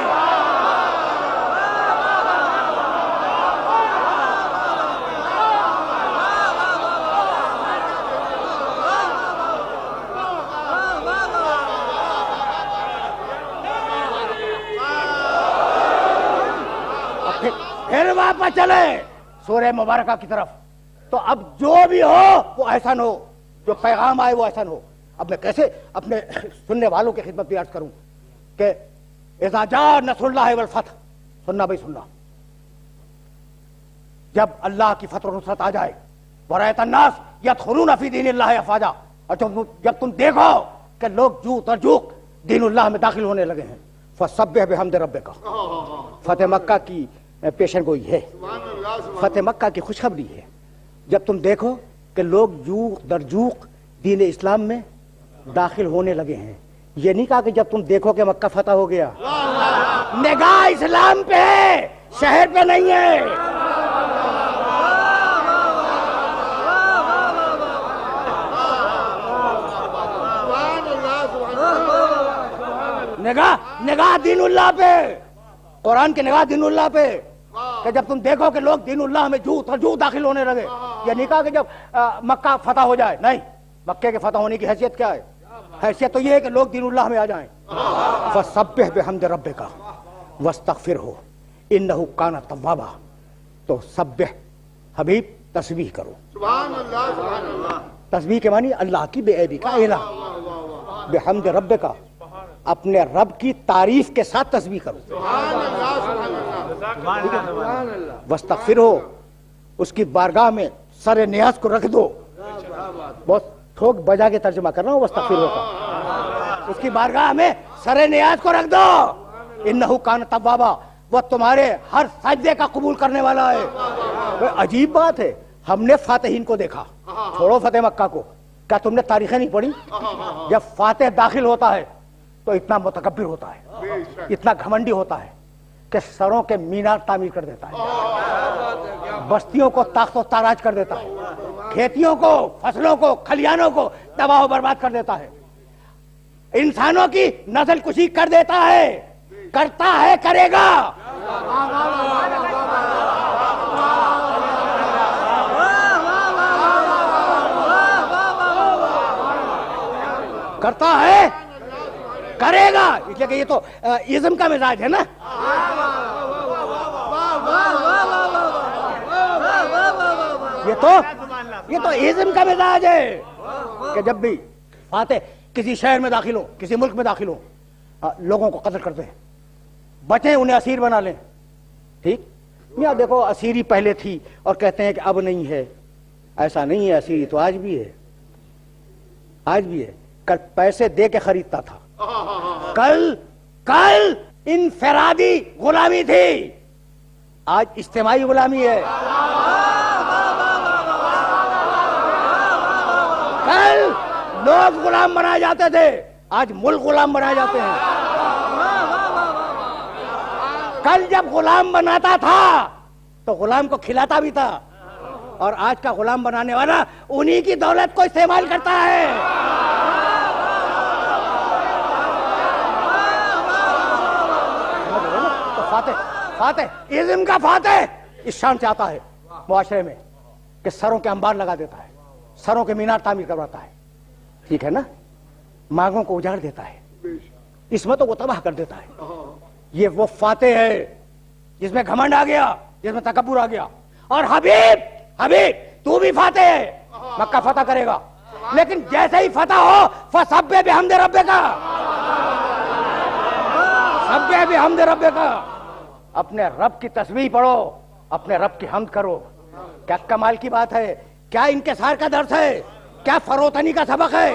پھر واپس چلے سورہ مبارکہ کی طرف. تو اب جو بھی ہو وہ احسن ہو، جو پیغام آئے وہ احسن ہو. اب میں کیسے اپنے سننے والوں کی خدمت بھی عرض کروں کہ اذا جاء نصر اللہ والفتح، سننا بھائی سننا، جب اللہ کی فتح و نصرت آ جائے، ورأیت الناس یدخلون فی دین اللہ افواجا، اور جب تم دیکھو کہ لوگ جو ترجوق دین اللہ میں داخل ہونے لگے ہیں فسبح بحمد ربک. فتح مکہ کی پیشن گوئی ہے، فتح مکہ کی خوشخبری ہے. جب تم دیکھو کہ لوگ جوق در جوق دین اسلام میں داخل ہونے لگے ہیں. یہ نہیں کہا کہ جب تم دیکھو کہ مکہ فتح ہو گیا. نگاہ اسلام پہ ہے، شہر پہ نہیں ہے. نگاہ دین اللہ پہ، قرآن کی نگاہ دین اللہ پہ. کہ جب تم دیکھو کہ لوگ دین اللہ میں جو داخل ہونے لگے. یہ نہیں کہا کہ جب مکہ فتح ہو جائے، نہیں. مکے کے فتح ہونے کی حیثیت کیا ہے؟ حیثیت تو یہ ہے کہ لوگ دین اللہ میں آ جائیں. فسبح بحمد ربک واستغفرہ انہ کان توابا. تو سبح حبیب تسبیح کرو. سبحان اللہ سبحان اللہ. تسبیح کے معنی اللہ کی بے عیبی کا اعلان. بحمد ربک اپنے رب کی تعریف کے ساتھ تسبیح کرو. سبحان اللہ سبحان اللہ. واستغفرہ اس کی بارگاہ میں سر نیاز کو رکھ دو. بہت ٹھوک بجا کے ترجمہ کر رہا ہوں واستغفرہ کا. اس کی بارگاہ میں سر نیاز کو رکھ دو. انہ کان توابا، وہ تمہارے ہر سجدے کا قبول کرنے والا ہے. عجیب بات ہے، ہم نے فاتحین کو دیکھا، چھوڑو فتح مکہ کو. کیا تم نے تاریخیں نہیں پڑھی؟ جب فاتح داخل ہوتا ہے تو اتنا متکبر ہوتا ہے، اتنا گھمنڈی ہوتا ہے کہ سروں کے مینار تعمیر کر دیتا ہے، بستیوں کو تاخت و تاراج کر دیتا ہے، کھیتیوں کو، فصلوں کو، کھلیانوں کو تباہ و برباد کر دیتا ہے، انسانوں کی نسل کشی کر دیتا ہے، کرتا ہے، کرے گا. کرتا ہے، کرے گا. اس لیے کہ یہ تو ازم کا مزاج ہے نا. یہ تو ازم کا مزاج ہے کہ جب بھی فاتح کسی شہر میں داخل ہو، کسی ملک میں داخل ہو، لوگوں کو قتل کرتے ہیں، بچیں انہیں اسیر بنا لیں. ٹھیک میاں دیکھو اسیری پہلے تھی اور کہتے ہیں کہ اب نہیں ہے. ایسا نہیں ہے، اسیری تو آج بھی ہے، آج بھی ہے. کل پیسے دے کے خریدتا تھا، کل انفرادی غلامی تھی، آج اجتماعی غلامی ہے. کل لوگ غلام بنائے جاتے تھے، آج ملک غلام بنائے جاتے ہیں. کل جب غلام بناتا تھا تو غلام کو کھلاتا بھی تھا، اور آج کا غلام بنانے والا انہی کی دولت کو استعمال کرتا ہے. فاتح ازم کا فاتح اس شان سے آتا ہے معاشرے میں کہ سروں کے انبار لگا دیتا ہے، سروں کے مینار تعمیر کرواتا ہے. ٹھیک ہے نا، مانگوں کو اجاڑ دیتا ہے، عصمتوں کو تباہ کر دیتا ہے. یہ وہ فاتح ہے جس میں گھمنڈ آ گیا، جس میں تکبر آ گیا. اور حبیب تو بھی فاتح ہے، مکہ فتح کرے گا، لیکن جیسے ہی فتح ہو فسبح بحمد ربک، سبح بحمد ربک، اپنے رب کی تسبیح پڑھو، اپنے رب کی حمد کرو. کیا کمال کی بات ہے، کیا انکسار کا درس ہے، کیا فروتنی کا سبق ہے،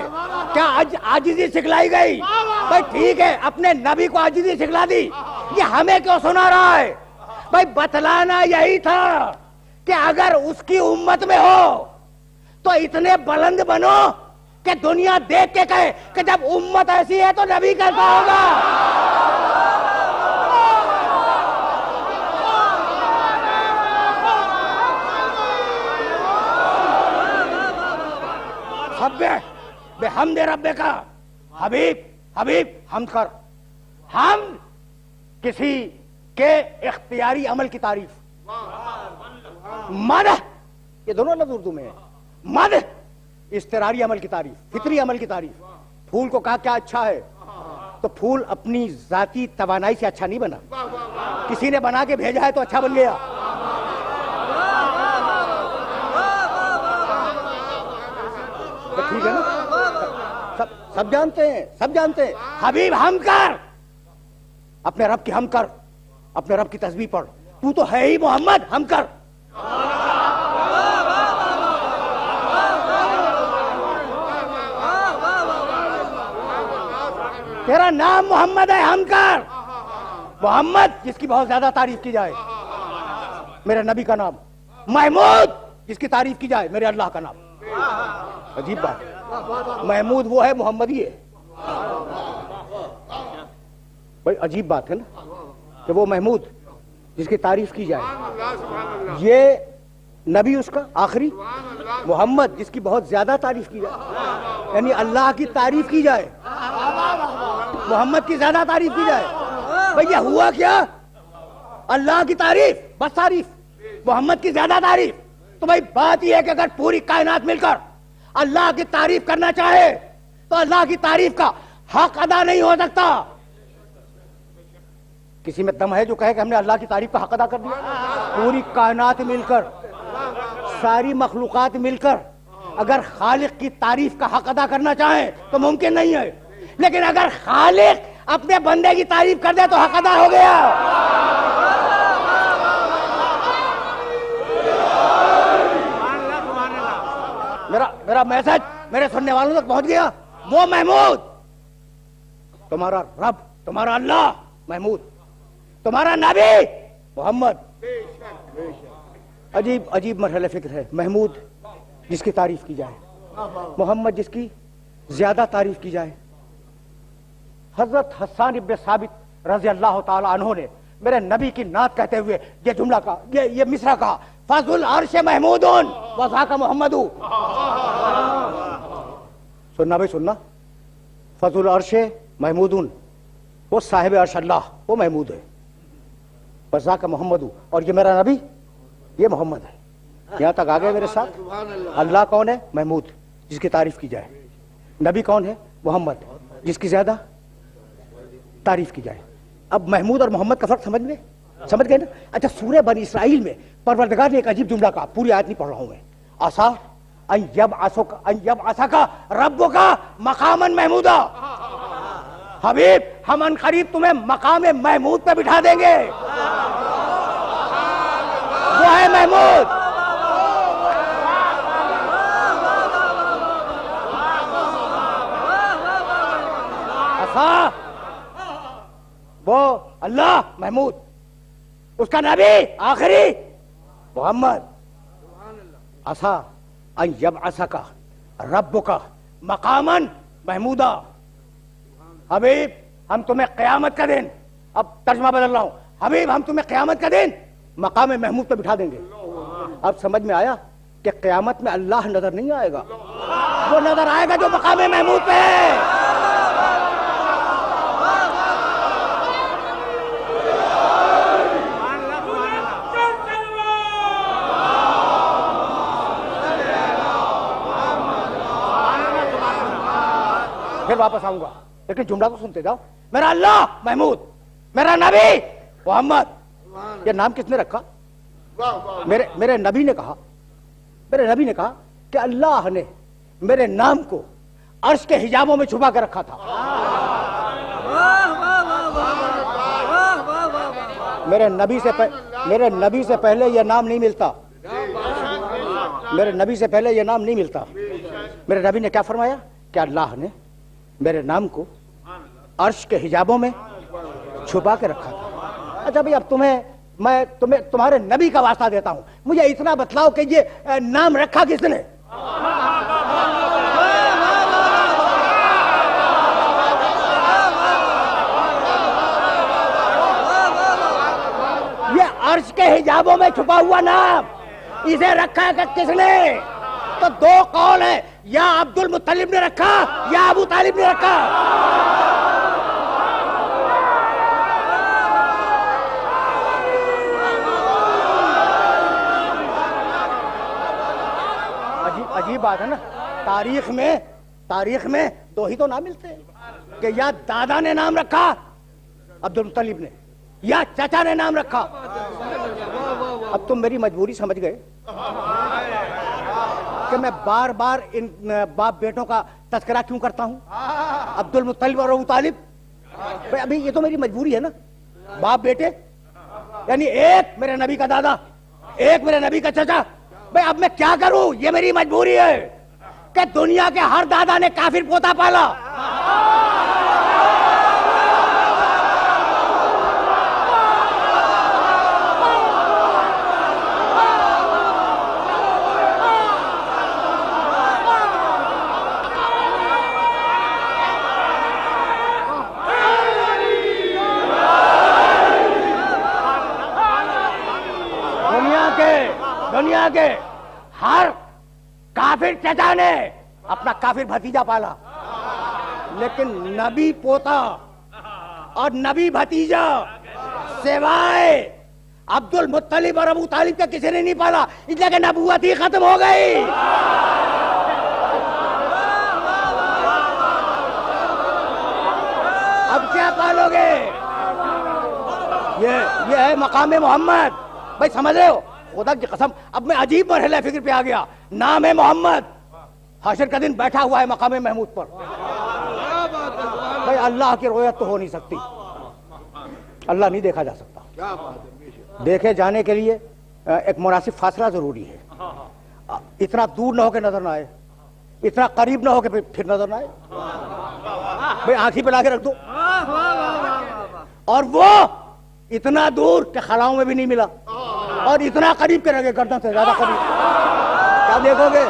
کیا عاجزی سکھلائی گئی. بھائی ٹھیک ہے، اپنے نبی کو عاجزی سکھلا دی، یہ ہمیں کیوں سنا رہا ہے؟ بھائی بتلانا یہی تھا کہ اگر اس کی امت میں ہو تو اتنے بلند بنو کہ دنیا دیکھ کے کہے کہ جب امت ایسی ہے تو نبی کیسا ہوگا. سبح بحمد ربک، حبیب حمد کر. حمد کسی کے اختیاری عمل کی تعریف، مدح یہ دونوں لفظ اردو میں ہے. مدح اضطراری عمل کی تعریف، فطری عمل کی تعریف. پھول کو کہا کیا اچھا ہے، تو پھول اپنی ذاتی توانائی سے اچھا نہیں بنا، کسی نے بنا کے بھیجا ہے تو اچھا بن گیا. ٹھیک ہے نا، سب جانتے ہیں. حبیب ہم کر، اپنے رب کی ہم کر، اپنے رب کی تسبیح پڑھ. تو تو ہے ہی محمد، ہم کر. تیرا نام محمد ہے، ہم کر محمد جس کی بہت زیادہ تعریف کی جائے، میرے نبی کا نام محمود جس کی تعریف کی جائے، میرے اللہ کا نام۔ عجیب بات ہے، محمود وہ ہے، محمد ہی ہے۔ بھائی عجیب بات ہے نا کہ وہ محمود جس کی تعریف کی جائے، یہ نبی اس کا آخری محمد جس کی بہت زیادہ تعریف کی جائے، یعنی اللہ کی تعریف کی جائے، محمد کی زیادہ تعریف کی جائے۔ بھئی یہ ہوا کیا؟ اللہ کی تعریف بس تعریف، محمد کی زیادہ تعریف۔ تو بھئی بات یہ ہے کہ اگر پوری کائنات مل کر اللہ کی تعریف کرنا چاہے تو اللہ کی تعریف کا حق ادا نہیں ہو سکتا۔ کسی میں دم ہے جو کہے کہ ہم نے اللہ کی تعریف کا حق ادا کر دیا؟ پوری کائنات مل کر، ساری مخلوقات مل کر اگر خالق کی تعریف کا حق ادا کرنا چاہیں تو ممکن نہیں ہے، لیکن اگر خالق اپنے بندے کی تعریف کر دے تو حق ادا ہو گیا۔ میرا میسج میرے سننے والوں تک پہنچ گیا۔ وہ محمود، تمہارا رب، تمہارا اللہ محمود، تمہارا نبی محمد۔ عجیب عجیب مرحلہ فکر ہے، محمود جس کی تعریف کی جائے، محمد جس کی زیادہ تعریف کی جائے۔ حضرت حسان ابن ثابت رضی اللہ تعالی عنہ نے میرے نبی کی نعت کہتے ہوئے یہ جملہ کہا، یہ مصرع کہا، فضل العرش محمود وذاک محمد۔ سننا بھائی سننا، فضل العرش محمود، وہ صاحب عرش اللہ، وہ محمود ہے، وذاک محمد، اور یہ میرا نبی، یہ محمد ہے۔ یہاں تک آگئے میرے ساتھ؟ اللہ کون ہے؟ محمود جس کی تعریف کی جائے۔ نبی کون ہے؟ محمد جس کی زیادہ تعریف کی جائے۔ اب محمود اور محمد کا فرق سمجھ گئے نا؟ اچھا، سورہ بنی اسرائیل میں پروردگار نے ایک عجیب جملہ کہا، پوری آیت نہیں پڑھ رہا ہوں میں، عسیٰ ان یبعثک ربک مقاما محمودا۔ حبیب ہم ان قریب تمہیں مقام محمود پہ بٹھا دیں گے، وہ ہے محمود۔ عسیٰ وہ اللہ محمود، اس کا نبی آخری محمد۔ عسیٰ ان یبعثک ربک مقاما محمودا۔ حبیب ہم تمہیں قیامت کا دن، اب ترجمہ بدل رہا ہوں، حبیب ہم تمہیں قیامت کا دن مقام محمود پہ بٹھا دیں گے۔ اب سمجھ میں آیا کہ قیامت میں اللہ نظر نہیں آئے گا، وہ نظر آئے گا جو مقام محمود پہ ہے۔ پھر واپس آؤں گا، لیکن جملہ تو سنتے جاؤ۔ میرا اللہ محمود، میرا نبی محمد۔ یہ نام کس نے رکھا؟ میرے نبی نے کہا، میرے نبی نے کہا کہ اللہ نے میرے نام کو عرش کے حجابوں میں چھپا کے رکھا تھا۔ میرے نبی سے پہلے یہ نام نہیں ملتا، میرے نبی سے پہلے یہ نام نہیں ملتا۔ میرے نبی نے کیا فرمایا کہ اللہ نے میرے نام کو عرش کے حجابوں میں چھپا کے رکھا تھا۔ اچھا بھئی، اب میں تمہارے نبی کا واسطہ دیتا ہوں، مجھے اتنا بتلاؤ کہ یہ نام رکھا کس نے؟ یہ عرش کے حجابوں میں چھپا ہوا نام، اسے رکھا کہ کس نے؟ تو دو قول ہیں، یا عبد المطلب نے رکھا یا ابو طالب نے رکھا۔ عجیب بات ہے نا، تاریخ میں دو ہی تو نام ملتے ہیں کہ یا دادا نے نام رکھا عبد المطلب نے، یا چچا نے نام رکھا۔ اب تم میری مجبوری سمجھ گئے کہ میں بار بار ان باپ بیٹوں کا تذکرہ کیوں کرتا ہوں، عبد المطلب اور ابو طالب۔ بھئی ابھی یہ تو میری مجبوری ہے نا، باپ بیٹے، یعنی ایک میرے نبی کا دادا، ایک میرے نبی کا چچا۔ بھئی اب میں کیا کروں، یہ میری مجبوری ہے کہ دنیا کے ہر دادا نے کافر پوتا پالا۔ دنیا کے ہر کافر چچا نے اپنا کافر بھتیجا پالا، لیکن نبی پوتا اور نبی بھتیجا سوائے عبد المطلب اور ابو طالب کا کسی نے نہیں پالا، اس لیے کہ نبوت ہی ختم ہو گئی۔ اب کیا پالو گے؟ یہ ہے مقام محمد۔ بھائی سمجھ رہے ہو؟ خدا کی قسم اب میں عجیب مرحلہ فکر پہ آ گیا۔ نام ہے محمد، حشر کا دن بیٹھا ہوا ہے مقام محمود پر۔ بھائی اللہ کی رؤیت تو ہو نہیں سکتی، اللہ نہیں دیکھا جا سکتا۔ دیکھے جانے کے لیے ایک مناسب فاصلہ ضروری ہے، اتنا دور نہ ہو کے نظر نہ آئے، اتنا قریب نہ ہو کے پھر نظر نہ آئے۔ بھائی آنکھ ہی پہ لا کے رکھ دو، اور وہ اتنا دور کہ خلاؤں میں بھی نہیں ملا، اور اتنا قریب کے رکھے گردن سے زیادہ قریب، کیا دیکھو گے؟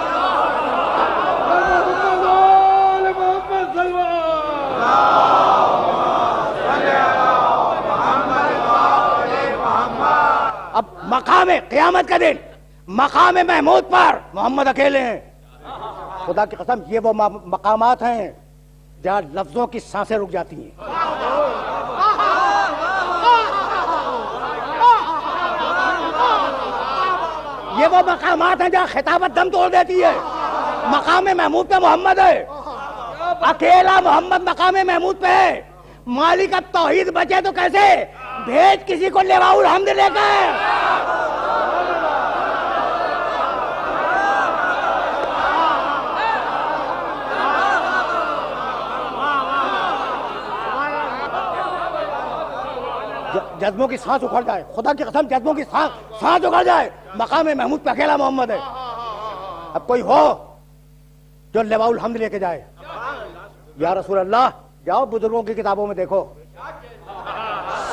اب مقام قیامت کا دن مقام محمود پر محمد اکیلے ہیں۔ خدا کی قسم یہ وہ مقامات ہیں جہاں لفظوں کی سانسیں رک جاتی ہیں۔ یہ وہ مقامات ہیں جہاں خطابت دم توڑ دیتی ہے۔ مقام محمود پہ محمد ہے، اکیلا محمد مقام محمود پہ ہے۔ مالک التوحید بچے تو کیسے؟ بھیج کسی کو لواء الحمد لے کر۔ جذبوں کی سانس اکھڑ جائے، خدا کی قسم جذبوں کی سانس اکھڑ جائے، مقام محمود پہ اکیلا محمد ہے۔ اب کوئی ہو جو لواء الحمد لے کے جائے، یا رسول اللہ، جاؤ بزرگوں کی کتابوں میں دیکھو،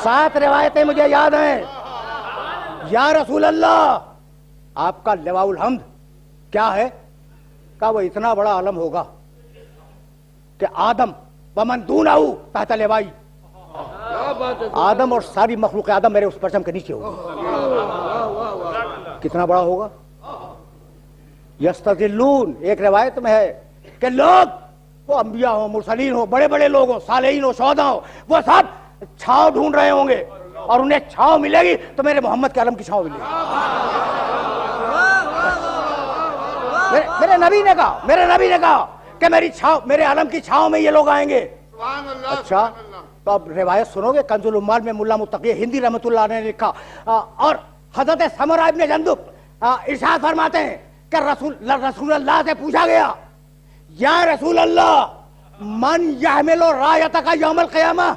7 روایتیں مجھے یاد ہیں۔ یا رسول اللہ آپ کا لواء الحمد کیا ہے؟ کہ وہ اتنا بڑا علم ہوگا کہ آدم ومن دونہ تحت لوائی، آدم اور ساری مخلوق آدم میرے اس پرچم کے نیچے ہوگی۔ کتنا بڑا ہوگا؟ یستذلون، ایک روایت میں ہے کہ لوگ، وہ انبیاء ہوں، مرسلین ہوں، بڑے بڑے لوگ ہوں، صالحین ہوں، شہداء ہوں، وہ سب چھاؤں ڈھونڈ رہے ہوں گے، اور انہیں چھاؤں ملے گی تو میرے محمد کے علم کی چھاؤں ملے گی۔ میرے نبی نے کہا کہ میری چھاؤں، میرے علم کی چھاؤں میں یہ لوگ آئیں گے۔ اچھا تو اب روایت سنو گے، کنز العمال میں ملا متقی ہندی رحمۃ اللہ نے لکھا، اور حضرت سمرہ ابن جندب ارشاد فرماتے ہیں کہ رسول اللہ سے پوچھا گیا، یا رسول اللہ من یحمل رایتک یوم القیامہ،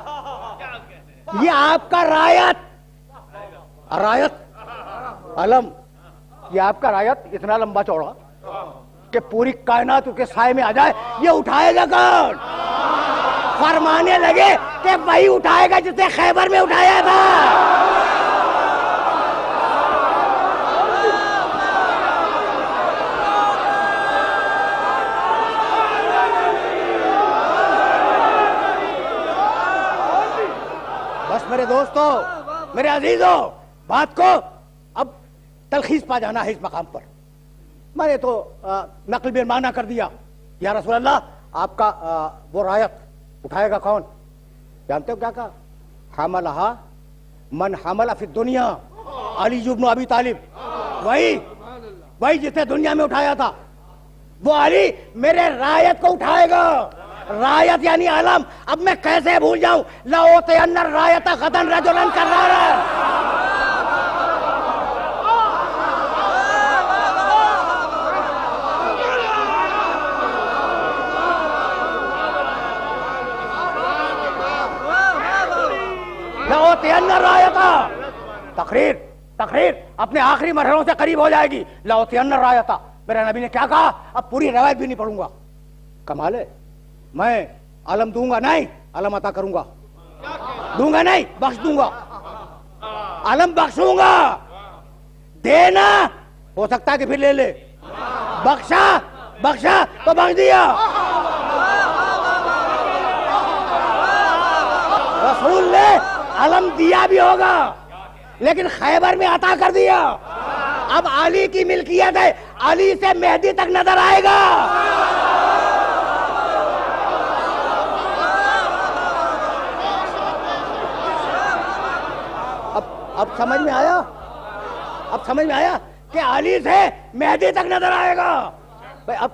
یہ آپ کا رایت علم، یہ آپ کا رایت اتنا لمبا چوڑا کہ پوری کائنات اس کے سائے میں آ جائے، یہ اٹھائے گا کون؟ فرمانے لگے کہ وہی اٹھائے گا جسے خیبر میں اٹھایا تھا۔ بس میرے دوستو، میرے عزیزو، بات کو اب تلخیص پا جانا ہے اس مقام پر۔ میں نے تو نقل بالمعنی کر دیا، یا رسول اللہ آپ کا وہ رایت اٹھائے گا کون؟ جانتے ہو کیا کہا؟ حملہا من حمل فی الدنیا علی بن ابی طالب، وہی جس نے دنیا میں اٹھایا تھا، وہ علی میرے رایت کو اٹھائے گا۔ رایت یعنی علم، اب میں کیسے بھول جاؤں؟ لأوطین الرایت غدا رجلا کرارا۔ لأوطین الرایت، تقریر اپنے آخری مرحلوں سے قریب ہو جائے گی۔ لأوطین الرایت، میرے نبی نے کیا کہا؟ اب پوری روایت بھی نہیں پڑھوں گا۔ کمال ہے، میں علم دوں گا نہیں، علم عطا کروں گا، دوں گا نہیں، بخش دوں گا، علم بخشوں گا۔ دینا ہو سکتا ہے کہ پھر لے لے، بخشا تو بخش دیا۔ رسول نے علم دیا بھی ہوگا لیکن خیبر میں عطا کر دیا۔ اب علی کی ملکیت ہے، علی سے مہدی تک نظر آئے گا. اب سمجھ میں آیا؟ اب سمجھ میں آیا کہ علی سے مہدی تک نظر آئے گا. بھائی اب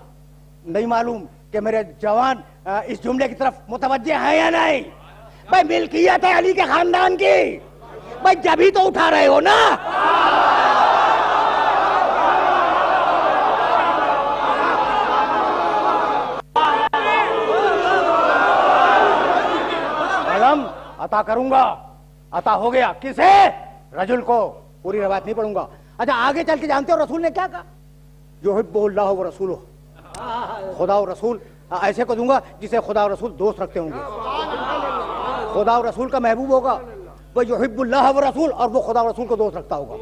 نہیں معلوم کہ میرے جوان اس جملے کی طرف متوجہ ہیں یا نہیں. بھائی ملکیت ہے علی کے خاندان کی، بھائی جبھی تو اٹھا رہے ہو نا. علم عطا کروں گا، عطا ہو گیا. کسے؟ رجل کو. پوری روایت نہیں پڑھوں گا. اچھا آگے چل کے جانتے ہو رسول نے کیا کہا؟ یحب اللہ و رسولہ. خدا و رسول ایسے کو دوں گا جسے خدا و رسول دوست رکھتے ہوں گے. خدا و رسول کا محبوب ہوگا وہ یحب اللہ و رسول، اور وہ خدا و رسول کو دوست رکھتا ہوگا.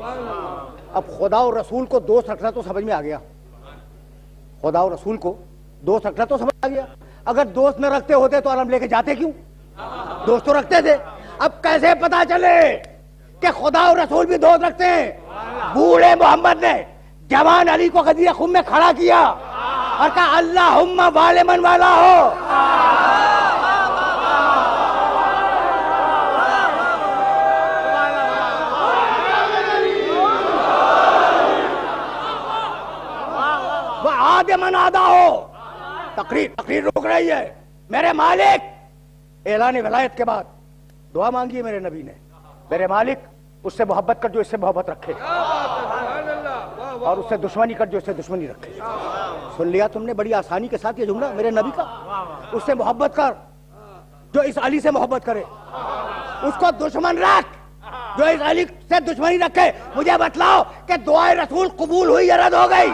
اب خدا و رسول کو دوست رکھنا تو سمجھ میں آ گیا. خدا و رسول کو دوست رکھنا تو سمجھ آ گیا. اگر دوست نہ رکھتے ہوتے تو علم لے کے جاتے کیوں؟ دوست تو رکھتے تھے. اب کیسے پتا چلے کہ خدا و رسول بھی دوست رکھتے ہیں؟ بوڑھے محمد نے جوان علی کو غدیر خم میں کھڑا کیا اور کہا اللہم والے من والا ہو. وہ آدھے من آدھا ہو. تقریر رک رہی ہے. میرے مالک اعلان ولایت کے بعد دعا مانگی ہے میرے نبی نے. میرے مالک اس سے محبت کر جو اس سے محبت رکھے، اور اس سے دشمنی کر جو اس سے دشمنی رکھے. سن لیا تم نے بڑی آسانی کے ساتھ یہ جملہ میرے نبی کا. اس سے محبت کر جو اس علی سے محبت کرے، اس کو دشمن رکھ جو اس علی سے دشمنی رکھے. مجھے بتلاؤ کہ دعائے رسول قبول ہوئی یا رد ہو گئی؟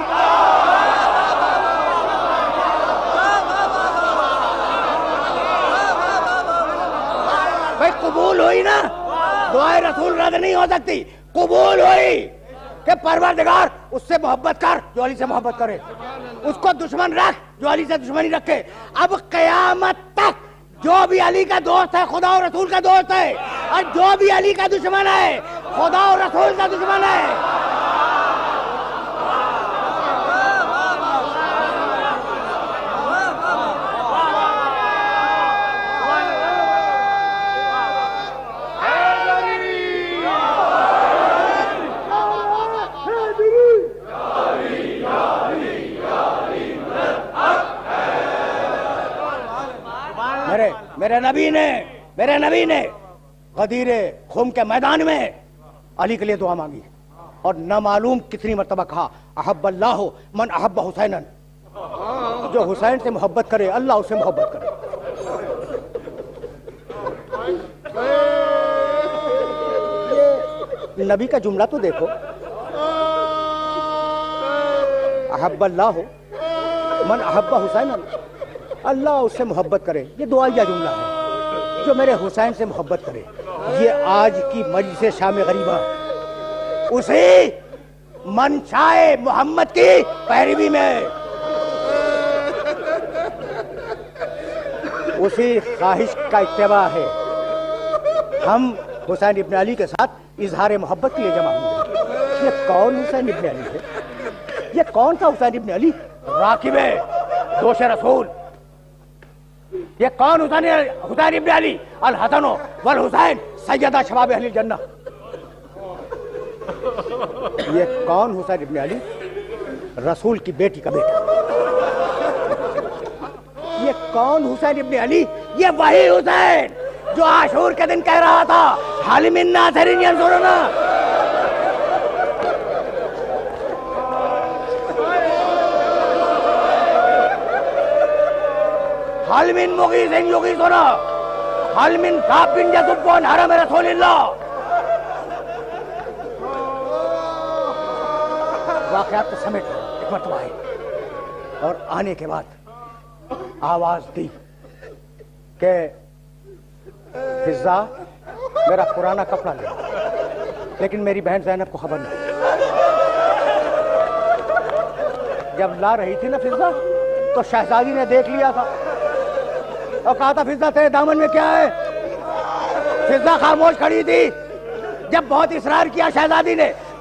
بھائی قبول ہوئی نا. دعائے رسول رد نہیں ہو سکتی. قبول ہوئی کہ پروردگار اس سے محبت کر جو علی سے محبت کرے، اس کو دشمن رکھ جو علی سے دشمنی رکھے. اب قیامت تک جو بھی علی کا دوست ہے خدا اور رسول کا دوست ہے، اور جو بھی علی کا دشمن ہے خدا اور رسول کا دشمن ہے. میرے نبی نے غدیر خم کے میدان میں علی کے لیے دعا مانگی، اور نہ معلوم کتنی مرتبہ کہا احب اللہ من احب حسینا. جو حسین سے محبت کرے اللہ اس سے محبت کرے. یہ نبی کا جملہ تو دیکھو، احب اللہ من احب حسینا، اللہ اس سے محبت کرے. یہ دعائیہ جملہ ہے، جو میرے حسین سے محبت کرے. یہ آج کی مجلس شام غریبہ اسی منشائے محمد کی پیروی میں، اسی خواہش کا اتباع ہے. ہم حسین ابن علی کے ساتھ اظہار محبت کے لیے جمع ہوئے. یہ کون حسین ابن علی ہے؟ یہ کون سا حسین ابن علی؟ راکب دوش رسول. یہ کون حسین ابن علی؟ الحسن والحسین سیدہ شباب اہل الجنہ. یہ کون حسین ابن علی؟ رسول کی بیٹی کا بیٹا. یہ کون حسین ابن علی؟ یہ وہی حسین جو عاشور کے دن کہہ رہا تھا حال من ناصر ینصرنا. حال من مغیث یغیثنا، حال من ذاب یذب عن حرم رسول اللہ. واقعات کو سمیٹ ایک مرتبہ آئے، اور آنے کے بعد آواز دی کہ فضا میرا پرانا کپڑا لے، لیکن میری بہن زینب کو خبر نہیں. جب لا رہی تھی نا فضا تو شہزادی نے دیکھ لیا تھا اور کہا تھا فضا تیرے دامن میں کیا ہے؟ فضا خاموش کھڑی تھی. جب بہت اصرار کیا شہزادی نے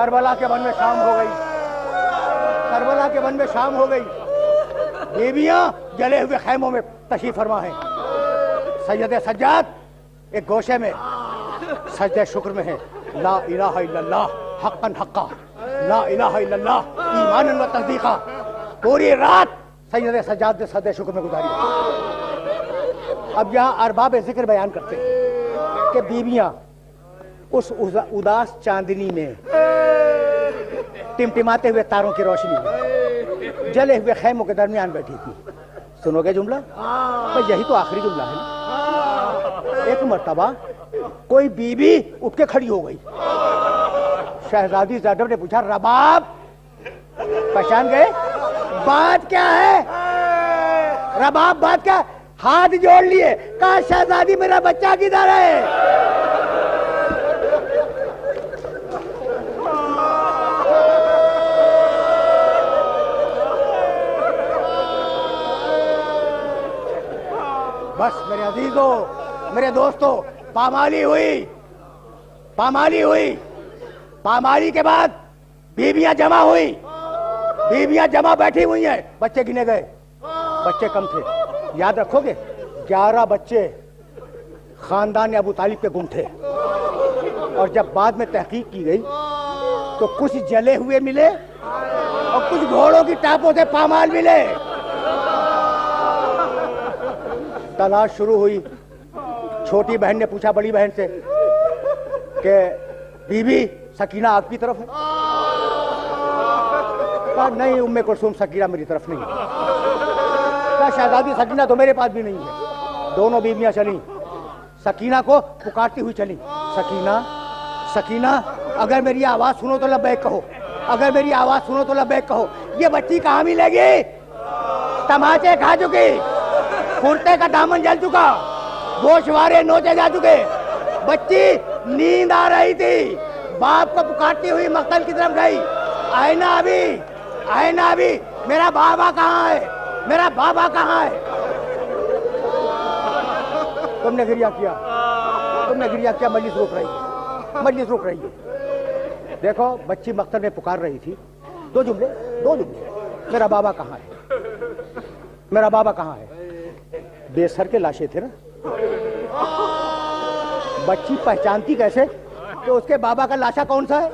کربلا کے ون میں شام ہو گئی، کربلا کے ون میں شام ہو گئی، بیویاں جلے ہوئے خیموں میں تشریف فرما ہیں، سید سجاد ایک گوشے میں سجدہ شکر میں ہے، لا الہ الا اللہ حقا حقا، لا الہ الا اللہ ایمانا و تصدیقا، پوری رات سید سجاد نے سجدہ شکر میں گزاری۔ اب یہاں ارباب ذکر بیان کرتے ہیں کہ بیویاں اس اداس چاندنی میں ٹمٹماتے ہوئے تاروں کی روشنی میں جلے ہوئے خیموں کے درمیان بیٹھی تھی۔ سنو گے جملہ؟ یہی تو آخری جملہ ہے نا۔ ایک مرتبہ کوئی بیوی اٹھ کے کھڑی ہو گئی، شہزادی زینب نے پوچھا رباب پہچان گئے؟ بات کیا ہے رباب، بات کیا؟ ہاتھ جوڑ لیے، کہا شہزادی میرا بچہ کدھر ہے؟ بس میرے عزیزوں، میرے دوستوں، پامالی ہوئی، پامالی ہوئی، پامالی کے بعد بیویاں جمع ہوئی، بیویاں جمع بیٹھی ہوئی ہیں، بچے گنے گئے، بچے کم تھے، یاد رکھو گے 11 بچے خاندان ابو طالب کے گم تھے، اور جب بعد میں تحقیق کی گئی تو کچھ جلے ہوئے ملے اور کچھ گھوڑوں کی ٹاپوں سے پامال ملے۔ تلاش شروع ہوئی، چھوٹی بہن نے پوچھا بڑی بہن سے کہ بی بی سکینہ آپ کی طرف ہے؟ کہا نہیں ام کلثوم سکینہ میری طرف نہیں ہے۔ کہا شہزادی سکینہ تو میرے پاس بھی نہیں ہے۔ دونوں بیویاں چلیں، سکینہ کو پکارتی ہوئی چلیں، سکینہ سکینہ اگر میری آواز سنو تو لبیک کہو، اگر میری آواز سنو تو لبیک کہو۔ یہ بچی کہاں ملے گی؟ تماچے کھا چکی، کرتے کا دامن جل چکا، گوشوارے نوچے جا چکے، بچی نیند آ رہی تھی، باپ کو پکارتی ہوئی مقتل کی طرف گئی، آئینہ ابھی، آئینہ ابھی، میرا بابا کہاں ہے، میرا بابا کہاں ہے؟ تم نے گریہ کیا، تم نے گریہ کیا، مجلس روک رہی ہے، مجلس روک رہی ہے۔ دیکھو بچی مقتل میں پکار رہی تھی، دو جملے، میرا بابا کہاں ہے، میرا بابا کہاں ہے؟ بے سر کے لاشیں تھے نا، بچی پہچانتی کیسے کہ اس کے بابا کا لاشا کون سا ہے؟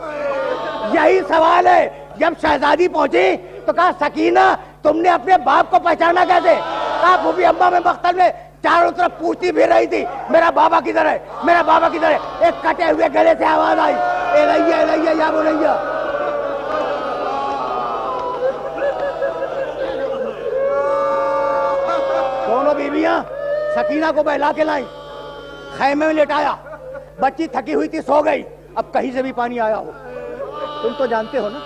یہی سوال ہے۔ جب شہزادی پہنچی تو کہا سکینہ تم نے اپنے باپ کو پہچانا کیسے؟ کہا پھوپھی اماں میں مقتل میں چاروں طرف پوچھتی پھر رہی تھی میرا بابا کدھر ہے، میرا بابا کدھر ہے۔ ایک کٹے ہوئے گلے سے آواز آئی، الیہ الیہ یا بنیہ۔ دونوں بیویاں سکینہ کو بہلا کے لائیں، خیمے میں لٹایا، بچی تھکی ہوئی تھی سو گئی۔ اب کہیں سے بھی پانی آیا ہو، تم تو جانتے ہو نا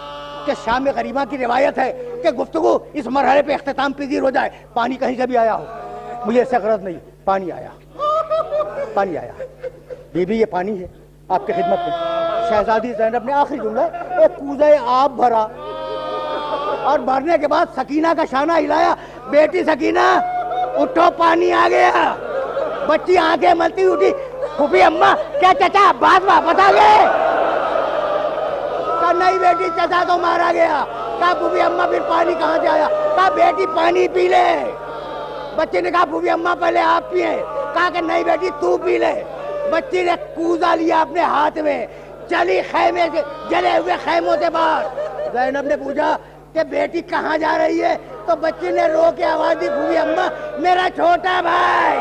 کہ شام غریبہ کی روایت ہے کہ گفتگو اس مرحلے پہ اختتام پذیر ہو جائے، پانی کہیں سے بھی آیا ہو۔ مجھے ایسا غرض نہیں، پانی آیا، پانی آیا۔ بی بی یہ پانی ہے آپ کی خدمت میں۔ شہزادی زینب نے آخری جملہ ایک کوزہ آب بھرا اور بھرنے کے بعد سکینہ کا شانہ ہلایا، بیٹی سکینہ اٹھو پانی آ گیا۔ بچی آنکھیں ملتی اٹھی، پھوپھی اماں کیا چچا بات واپس آ گئے؟ کہا نہیں بیٹی چچا تو مارا گیا۔ کہا پھوپھی اماں پھر پانی کہاں سے آیا؟ کہا بیٹی پانی پی لے۔ بچے نے کہا پھوپھی اماں پہلے آپ پیئے۔ کہا کہ نہیں بیٹی تو پی لے۔ بچی نے کوزہ لیا اپنے ہاتھ میں، چلی خیمے سے، جلے ہوئے خیموں سے باہر۔ زینب نے پوچھا کہ بیٹی کہاں جا رہی ہے؟ تو بچی نے رو کے آواز دی پھوپھی اماں میرا چھوٹا بھائی